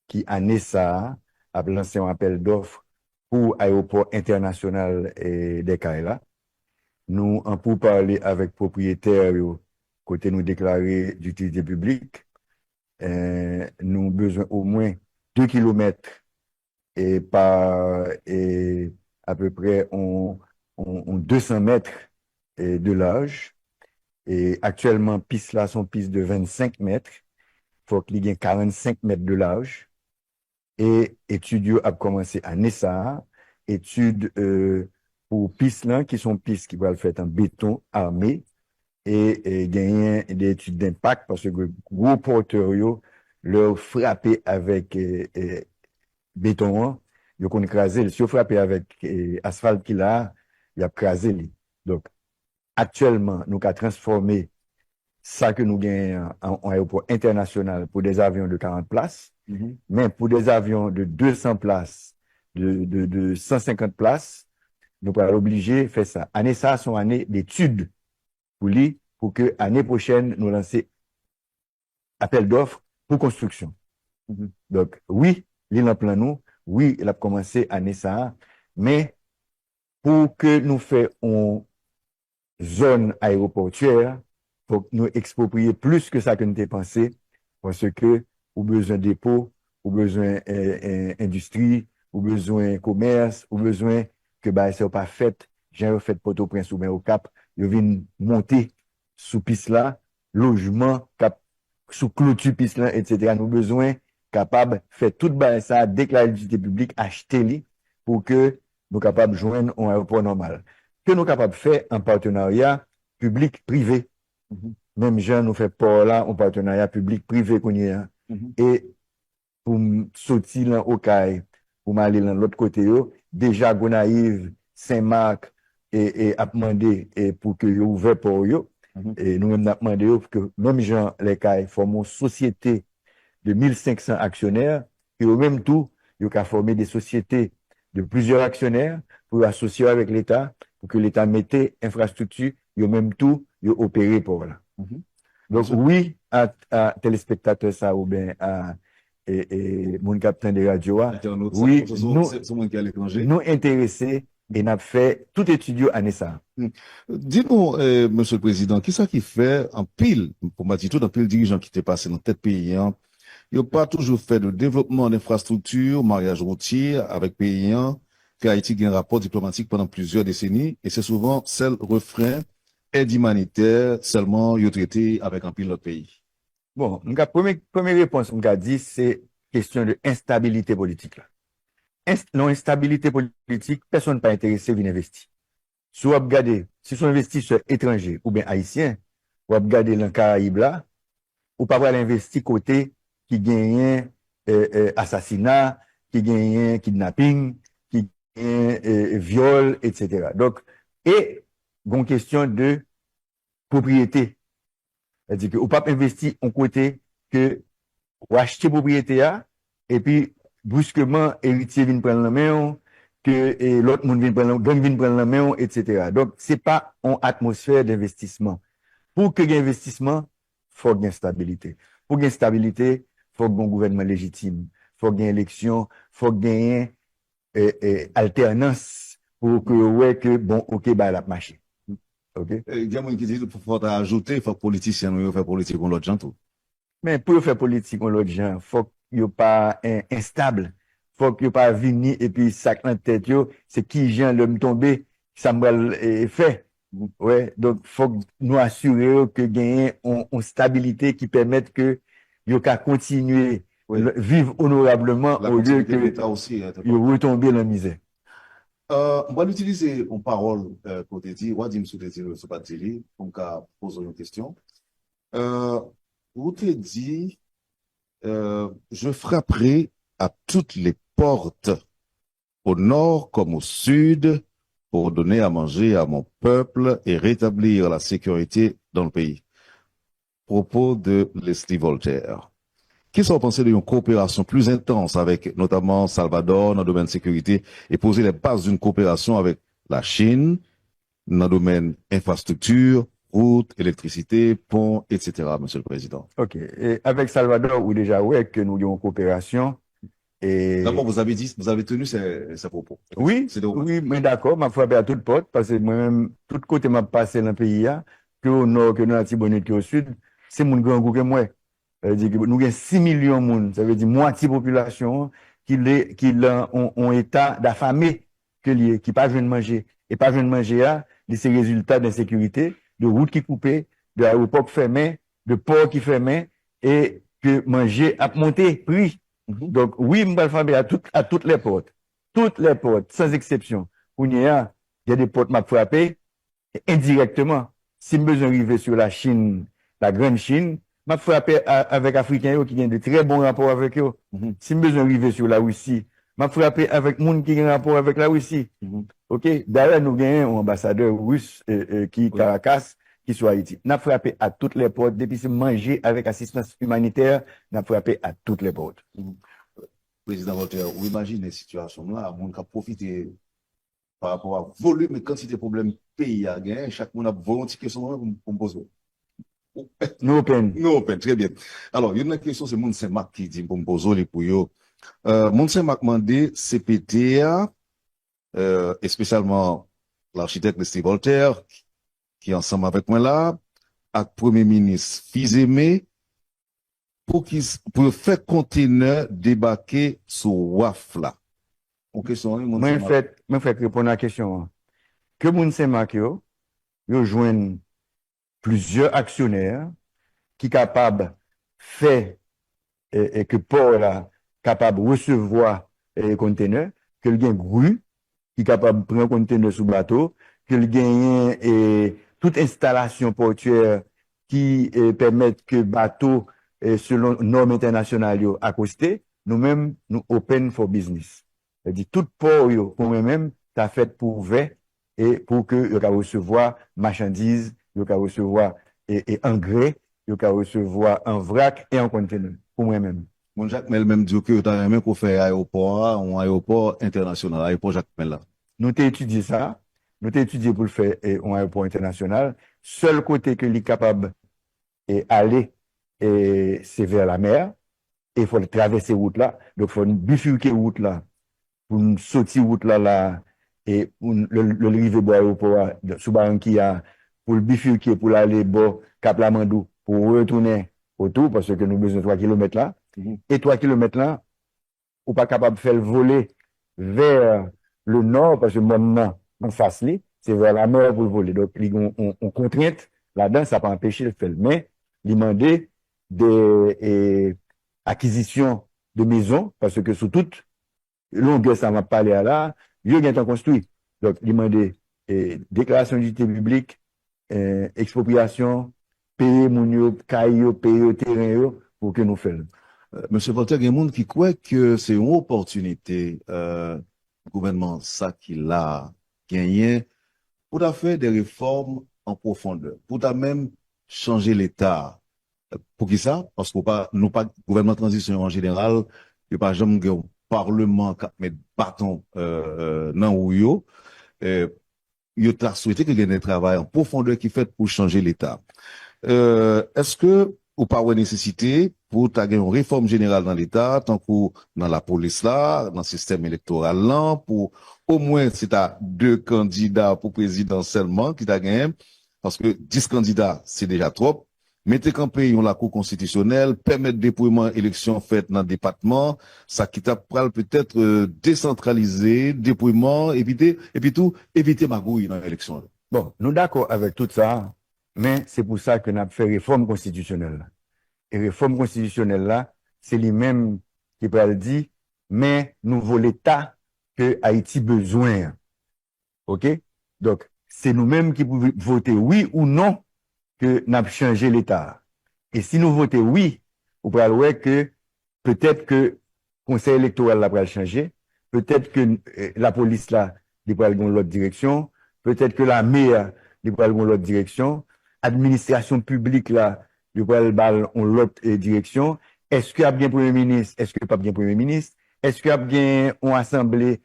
Speaker 4: qui, année ça, a lancé un appel d'offres pour aéroport international et des Kaila. Nous, en pour parler avec propriétaires, côté nous déclarer d'utilité publique, nous besoin au moins 2 kilomètres et à peu près 200 mètres de large. Et actuellement, piste là sont pistes de 25 mètres. Faut qu'il y ait 45 mètres de large. Et études a commencé à Nessa, études pour pistes là, qui sont pistes qui vont le faire en béton armé, et gagner des études d'impact parce que gros porteurs, leur frapper avec béton, ils ont écrasé. Si on frappe avec asphalte qu'il a, il a écrasé. Donc, actuellement, nous avons transformé ça que nous gagnons en aéroport international pour des avions de 40 places, mais pour des avions de 200 places, de 150 places, nous allons obliger de faire ça. Année ça, sont années d'études pour que l'année prochaine, nous lancer appel d'offres pour construction. Donc, oui, l'île en plan nous, oui, il a commencé année ça, mais pour que nous fassions une zone aéroportuaire, pour nous exproprier plus que ça que nous avons pensé, parce que, ou besoin de dépôt, ou besoin industrie, ou besoin commerce, ou besoin que bah, ça pas fait, j'ai fait Port-au-Prince ou bien au Cap, ils viennent monter sous piste là, logement, cap, sous clôture piste là, etc. Nous besoin capable de faire tout bah, ça, déclarer l'utilité publique, acheter les, pour que nous capables de joindre un aéroport normal. Que nous capables de faire en partenariat public-privé. Même gens nous fait pas là en partenariat public-privé qu'on y a. Et pour sortir là au CAI, pour m'aller dans l'autre côté, déjà Gonaïve, Saint-Marc, et a demandé pour que vous ouvert pour eux. Et nous-mêmes avons demandé que même gens, les CAI, forment une société de 1500 actionnaires, et au même tout, ils ont formé des sociétés de plusieurs actionnaires pour associer avec l'État, pour que l'État mette infrastructure, et au même tout, ils ont opéré pour là. Donc, oui, à téléspectateurs, ça, ou bien à mon capitaine de radio, oui, nous intéressés et nous avons fait tout étudier à Nessa.
Speaker 5: Dis-nous, Monsieur le Président, qui ça qui fait en pile, pour ma tout, en pile dirigeant qui t'est passé dans tête pays, hein, il n'a pas toujours fait de développement d'infrastructures, mariage routier avec pays, que Haïti a un rapport diplomatique pendant plusieurs décennies, et c'est souvent seul refrain aide humanitaire seulement il traité avec un pile d'autres pays.
Speaker 4: Bon, première réponse, on a dit, c'est question de instabilité politique là. Non, instabilité politique, personne n'est pas intéressé à investir. Si vous regardez, si son investisseur étranger ou bien haïtien, vous regardez dans le Caraïbe là, ou pas voir l'investi côté qui gagne assassinat, qui gagne kidnapping, qui gagne viol, etc. Donc, et une question de propriété. C'est-à-dire que vous pas investir en côté que vous achetez propriété là, et puis brusquement, héritier vient prendre la main, que l'autre monde vient prendre la main, etc. Donc, c'est pas une atmosphère d'investissement. Pour que y ait investissement, faut qu'il y ait stabilité. Pour qu'il y ait stabilité, faut qu'il y ait un gouvernement légitime. Faut qu'il y ait élection, faut qu'il y ait alternance pour que, ouais, que, bon, ok, bah, la marché. Ok?
Speaker 5: Il y a des gens qui disent qu'il faut ajouter, il faut que les politiciens nous fassent politique contre l'autre gens tout.
Speaker 4: Mais pour faire politique contre l'autre gens, faut qu'il n'y ait pas instable. Faut qu'il n'y ait pas vini et puis sac dans tête, c'est qui gens l'homme tombé, ça m'a fait. Ouais, donc faut nous assurer que gagne une stabilité qui permette que yo ka continuer
Speaker 5: Oui.
Speaker 4: vivre honorablement
Speaker 5: La
Speaker 4: au lieu
Speaker 5: continuité de
Speaker 4: que
Speaker 5: l'État aussi. Hein,
Speaker 4: yo retomber dans la misère.
Speaker 5: on va utiliser une parole pour te dire, on va dire, c'est pas dire, pour qu'on pose une question. Vous te dit, je frapperai à toutes les portes, au nord comme au sud, pour donner à manger à mon peuple et rétablir la sécurité dans le pays. Propos de Leslie Voltaire. Qu'est-ce que vous pensez d'une coopération plus intense avec notamment Salvador dans le domaine de sécurité et poser les bases d'une coopération avec la Chine dans le domaine infrastructure, route, électricité, pont, etc., Monsieur le Président?
Speaker 4: OK. Et avec Salvador, ou déjà, ouais, que nous avons une coopération. Et
Speaker 5: D'abord, vous avez tenu ces propos.
Speaker 4: oui, oui, mais d'accord, m'a frappé à toute porte, parce que moi-même, tout côté m'a passé dans le pays, que au nord, que dans la Tibonite, que au sud, c'est mon grand goût que moi. Ça veut dire que nous avons 6 millions de monde, ça veut dire moitié population qui ont état d'affamé, qui pas besoin de manger. Et pas besoin de manger, c'est résultat d'insécurité, de routes qui coupées, de aéroports fermés, de ports qui fermés, et que manger a monté prix. Donc, oui, je vais frapper à toutes les portes, sans exception. Il y a des portes qui m'ont frappé indirectement. Si je besoin d'arriver sur la Chine, la grande Chine, m'a frappé avec Africains qui ont de très bons rapports avec eux. Si je besoin d'arriver sur la Russie, m'a frappé avec gens qui ont un rapport avec la Russie. OK? D'ailleurs, nous avons un ambassadeur russe qui Caracas, qui soit Haïti. N'a frappé à toutes les portes. Depuis ce manger avec assistance humanitaire, n'a frappé à toutes les portes.
Speaker 5: Président Voltaire, vous imaginez une situation là, on a profité par rapport à volume et quantité de problèmes pays à gagner, chaque monde a volontiers question pour me poser.
Speaker 4: Nous open.
Speaker 5: Non, open, très bien. Alors, il y a une question, c'est Moun Saint-Marc qui dit pour me poser les pouillots. Moun Saint-Marc m'a dit CPTA, et spécialement l'architecte Leslie Voltaire, qui est ensemble avec moi là, avec Premier ministre Fils-Aimé, pour faire conteneur débarquer sur WAF là.
Speaker 4: Moi, je fait répondre à la question. Que Moun Saint-Marc, yo joignent plusieurs actionnaires qui sont capables de faire et que port là capable de recevoir les conteneurs, que le gain grue qui est capable de prendre un conteneur sous bateau, que le gain et toute installation portuaire qui permettent que bateau selon normes internationales yo accosté, nous-mêmes nous open for business. C'est-à-dire tout port yo pour nous-mêmes t'as fait pour ouvert et pour que yo ka recevoir marchandises, yo ka recevoir et engrais, yo ka recevoir en vrac et en conteneur pour moi-même.
Speaker 5: Mon Jacques Mel même dit que tu as même qu'on fait aéroport, un aéroport international, aéroport Jacques Mel là.
Speaker 4: Nous t'ai étudié ça, nous t'ai étudié pour le faire un aéroport international. Seul côté que l'est capable et aller et c'est vers la mer et il faut traverser route là, donc il faut bifurquer route là pour nous sortir route là et pour le river bois aéroport sous Barranquilla pour le bifurquer pour aller bord Cap Lamandou pour retourner autour parce que nous avons besoin de 3 km là. Et 3 km là, ou pas capable de faire le voler vers le nord, parce que maintenant, en face, c'est vers la mer pour le voler. Donc, on contrainte là-dedans, ça peut empêcher de faire. Mais, il demandait des acquisitions de maisons, parce que sous toute longueur, ça m'a parlé à là, il y a construit. Donc, il demandait déclaration d'utilité publique, expropriation, payer mon caillou, payer terrain, pour que nous fassions.
Speaker 5: Monsieur Voltaire, il y a des gens qui croient que c'est une opportunité, le gouvernement, ça qu'il a gagné, pour faire des réformes en profondeur, pour même changer l'État. Pour qui ça? Parce que nous pas, gouvernement de transition en général, il n'y a pas jamais un parlement qui met bâton, dans ou yo. Il a souhaité qu'il y ait un travail en profondeur qui fait pour changer l'État. Est-ce que, ou pas de nécessité pour ta une réforme générale dans l'État, tant que dans la police là, dans le système électoral là, pour au moins c'est à 2 candidats pour président seulement qui t'a gagné, parce que 10 candidats c'est déjà trop. Mettez campé la Cour constitutionnelle, permettre dépouillement élection faite dans le département, ça qui t'a peut-être décentraliser, dépouillement, éviter magouille dans l'élection.
Speaker 4: Bon, nous d'accord avec tout ça, mais c'est pour ça que nous avons fait réforme constitutionnelle. réforme constitutionnelle là, c'est lui-même qui peut le dire, mais nouveau l'État que Haïti besoin. OK? Donc, c'est nous-mêmes qui pouvons voter oui ou non que n'a changé l'État. Et si nous votons oui, on peut voir que peut-être que le conseil électoral là va changer, peut-être que la police là, il va aller dans l'autre direction, peut-être que la maire, il va aller dans l'autre direction, administration publique là, il va aller dans l'autre direction. Est-ce qu'il y a bien Premier ministre? Est-ce qu'il n'y a pas bien Premier ministre? Est-ce qu'il y a bien une assemblée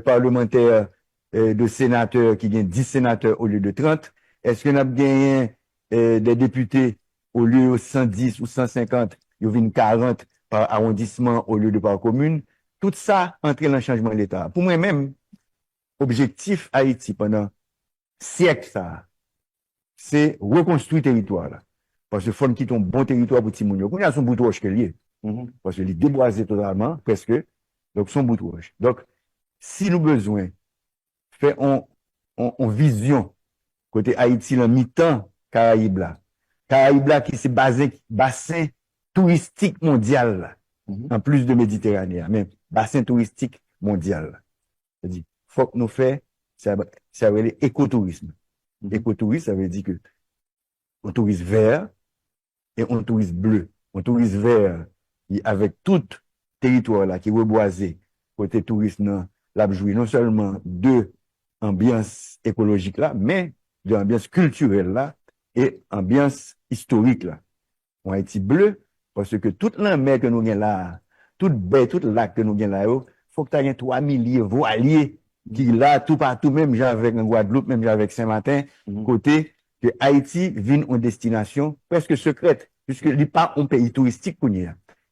Speaker 4: parlementaire de sénateurs qui gagne 10 sénateurs au lieu de 30? Est-ce qu'il y a bien des députés au lieu de 110 ou 150, il y a 40 par arrondissement au lieu de par commune? Tout ça entre dans le changement de l'État. Pour moi-même, objectif Haïti pendant siècle ça, c'est reconstruire le territoire là. Parce que faut quitter un bon territoire pour Timounio. Il y a son bout de roche que lié. Parce que les déboisé totalement, presque. Donc, son bout de roche. Donc, si nous besoin, faire en vision, côté Haïti, le mi-temps, Caraïbes là. Caraïbes là qui c'est bassin touristique mondial là. En plus de Méditerranée, mais bassin touristique mondial. C'est-à-dire, faut que nous fassions, ça veut dire écotourisme. Écotourisme, ça veut dire que on tourisme vert et on tourisme bleu. On tourisme vert, avec tout territoire là qui est reboisé, côté tourisme, là, jouit non seulement de ambiance écologique là, mais de ambiance culturelle là et ambiance historique là. On Haïti bleu, parce que toute la mer que nous avons là, toute baie, toute lac que nous avons là, faut que tu aies 3 milliers voiliers qui là, tout partout, même avec Guadeloupe, même avec Saint-Martin, côté que Haïti vient en destination presque secrète, puisqu'il n'est pas un pays touristique pour nous.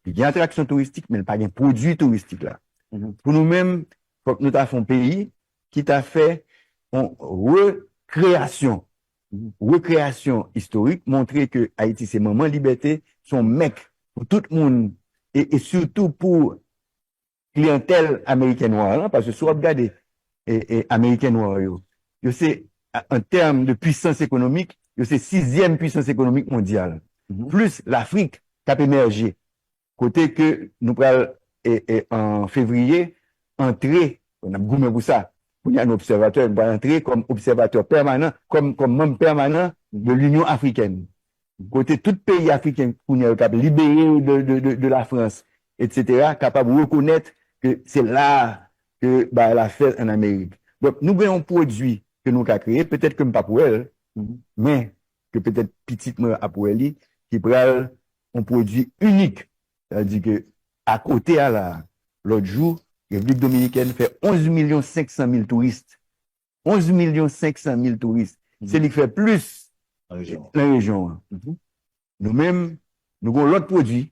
Speaker 4: Il y a une attraction touristique, mais il n'y a pas de produit touristique là. Pour nous-mêmes, faut que nous avons un pays qui t'a fait une recréation historique, montrer que Haïti, c'est moment liberté, son mec pour tout le monde, et surtout pour clientèle américaine noire, hein, parce que si vous regardez américaine noire, c'est en termes de puissance économique, c'est 6e puissance économique mondiale. Plus l'Afrique qui a émergé. Côté que nous prenons en février, entrer, on a goûté pour ça, il y a un observateur, on va entrer comme observateur permanent, comme membre permanent de l'Union africaine. Côté tout pays africain qui est libéré de la France, etc., capable de reconnaître que c'est là que la fête en Amérique. Donc, nous avons un produit que nous avons créé, peut-être comme pas pour elle, mais que peut-être petitement à pour elle, qui prend un produit unique. C'est-à-dire que, à côté l'autre jour, la République dominicaine fait 11 500 000 touristes. 11 500 000 touristes. C'est lui qui fait plus
Speaker 5: La région.
Speaker 4: la région. Nous-mêmes, nous avons l'autre produit.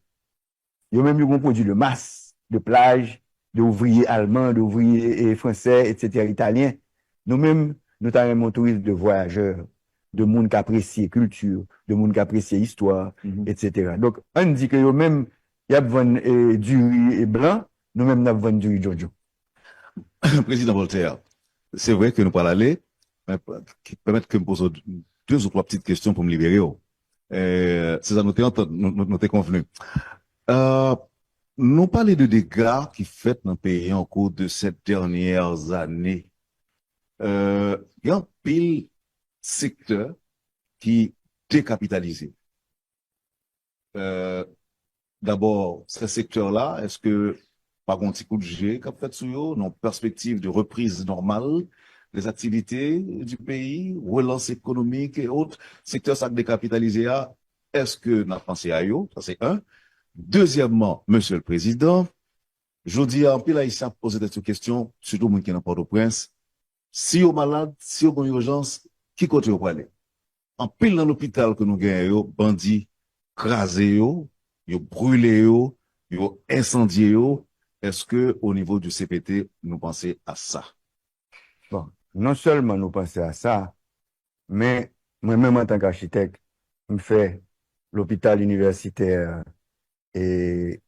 Speaker 4: Nous-mêmes, nous avons un produit de masse, de plage, d'ouvriers allemands, d'ouvriers français, etc., italiens. Nous-mêmes, nous avons un tourisme de voyageurs, de monde qui apprécie culture, de monde qui apprécie histoire, etc. Donc, on dit que nous-mêmes, il y a du riz blanc, nous-mêmes, nous avons du riz Jojo.
Speaker 5: Président Voltaire, c'est vrai que nous parlons aller, mais permettre que je me pose 2 ou 3 petites questions pour me libérer. C'est ça, nous t'es convenu. Nous parlons de dégâts qui fait dans le pays en cours de ces dernières années. Il y a un pile secteur qui décapitalisé. D'abord, ce secteur-là, est-ce que, par un petit coup de jet, qu'a fait sur eux, non perspective de reprise normale des activités du pays, relance économique et autres, secteur ça décapitalisé, est-ce que n'a pensé à eux? Ça, c'est un. Deuxièmement, Monsieur le Président, je dis en pile haïtien poser des questions, surtout moi qui n'a pas de prince. Si vous êtes malade, si vous avez une urgence, qui côté vous aller? En pile dans l'hôpital que nous gagnons, bandits, crasés, yo brûlé, yo incendié, est-ce que au niveau du CPT, nous pensons à ça?
Speaker 4: Bon, non seulement nous pensons à ça, mais moi-même en tant qu'architecte, je fais l'hôpital universitaire et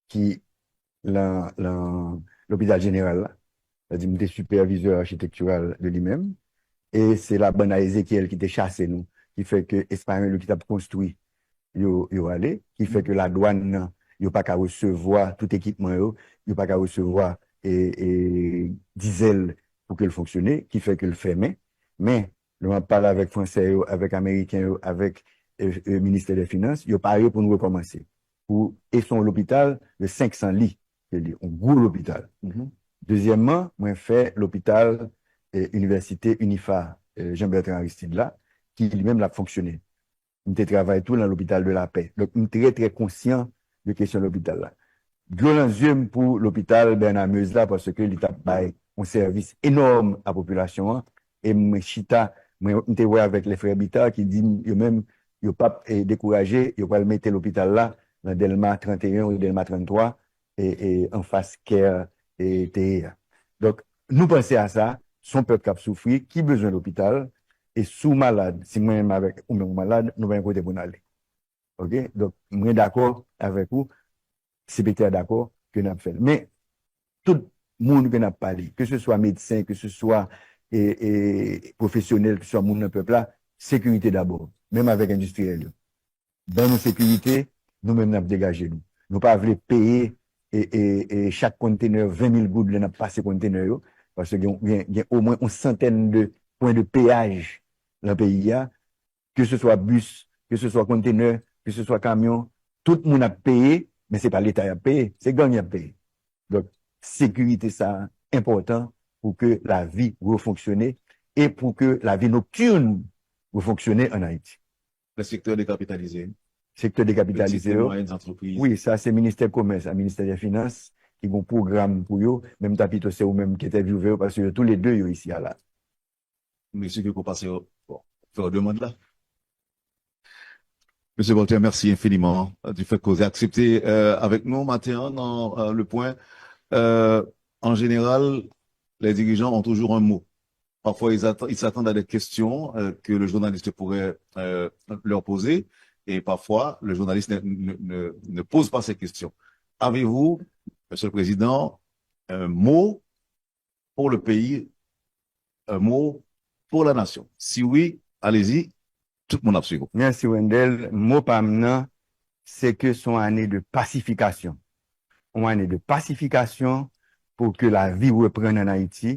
Speaker 4: qui l'hôpital général là, c'est-à-dire je suis superviseur architectural de lui-même, et c'est la bonne Ézéchiel qui était chassé nous, qui fait que Espagnol qui a construit yo allé, qui fait que la douane, yo pas qu'à recevoir tout équipement, yo pas qu'à recevoir diesel pour qu'il fonctionne, qui fait que le fermé. Mais, on parle avec Français, avec Américains, avec le ministère des Finances, yo parlé pour nous recommencer. Et son l'hôpital de 500 lits, un gros hôpital. Deuxièmement, moi, fait l'hôpital Université Unifa Jean-Bertrand Aristide là, qui lui-même l'a fonctionné. Je travaille tout dans l'hôpital de la paix. Donc, je suis très, très conscient de la question de l'hôpital là. Glorieux pour l'hôpital Bernard Meuse là, parce que l'État a un service énorme à la population. Et moi, chita, moi, je suis avec les frères Bita qui disent, eux-mêmes, ils ne pas découragé, ils vont mettre l'hôpital là, dans Delma 31 ou Delma 33, et en face Caire et TEA. Donc, nous pensons à ça, son peuple qui a souffert, qui a besoin de l'hôpital, et sous malade, si moi-même avec ou même malade, nous allons côté pour aller. OK? Donc, moi d'accord avec vous, c'est peut-être d'accord que nous avons fait. Mais, tout le monde que nous avons parlé, que ce soit médecin, que ce soit professionnel, que ce soit monde dans le peuple là, sécurité d'abord, même avec industriel. Dans nos sécurités, nous-mêmes nous avons dégagé nous. Nous pas voulu payer et chaque conteneur 20 000 gouttes de passer conteneur, parce qu'il y a au moins une centaine de points de péage dans le pays, que ce soit bus, que ce soit conteneur, que ce soit camion, tout le monde a payé, mais c'est pas l'État qui a payé, c'est le gang qui a payé. Donc, sécurité, ça important pour que la vie refonctionne et pour que la vie nocturne refonctionne en Haïti.
Speaker 5: Le secteur décapitalisé.
Speaker 4: Secteur décapitalisé.
Speaker 5: Moyennes entreprises.
Speaker 4: Oui, ça c'est ministère du Commerce, le ministère des Finances, qui ont un programme pour eux, même Tapito, c'est eux-mêmes qui étaient vus, parce que tous les deux, ils ici à là.
Speaker 5: Monsieur que vous passez, bon, faire demande là. Monsieur Voltaire, merci infiniment du fait que vous avez accepté avec nous matin dans le point. En général, les dirigeants ont toujours un mot. Parfois, ils s'attendent à des questions que le journaliste pourrait leur poser, et parfois, le journaliste ne pose pas ces questions. Avez-vous, Monsieur le Président, un mot pour le pays, un mot pour la nation? Si oui, allez-y, tout le monde a suivi.
Speaker 4: Merci Wendell. Mot pamna, c'est que son année de pacification. Une année de pacification pour que la vie reprenne en Haïti.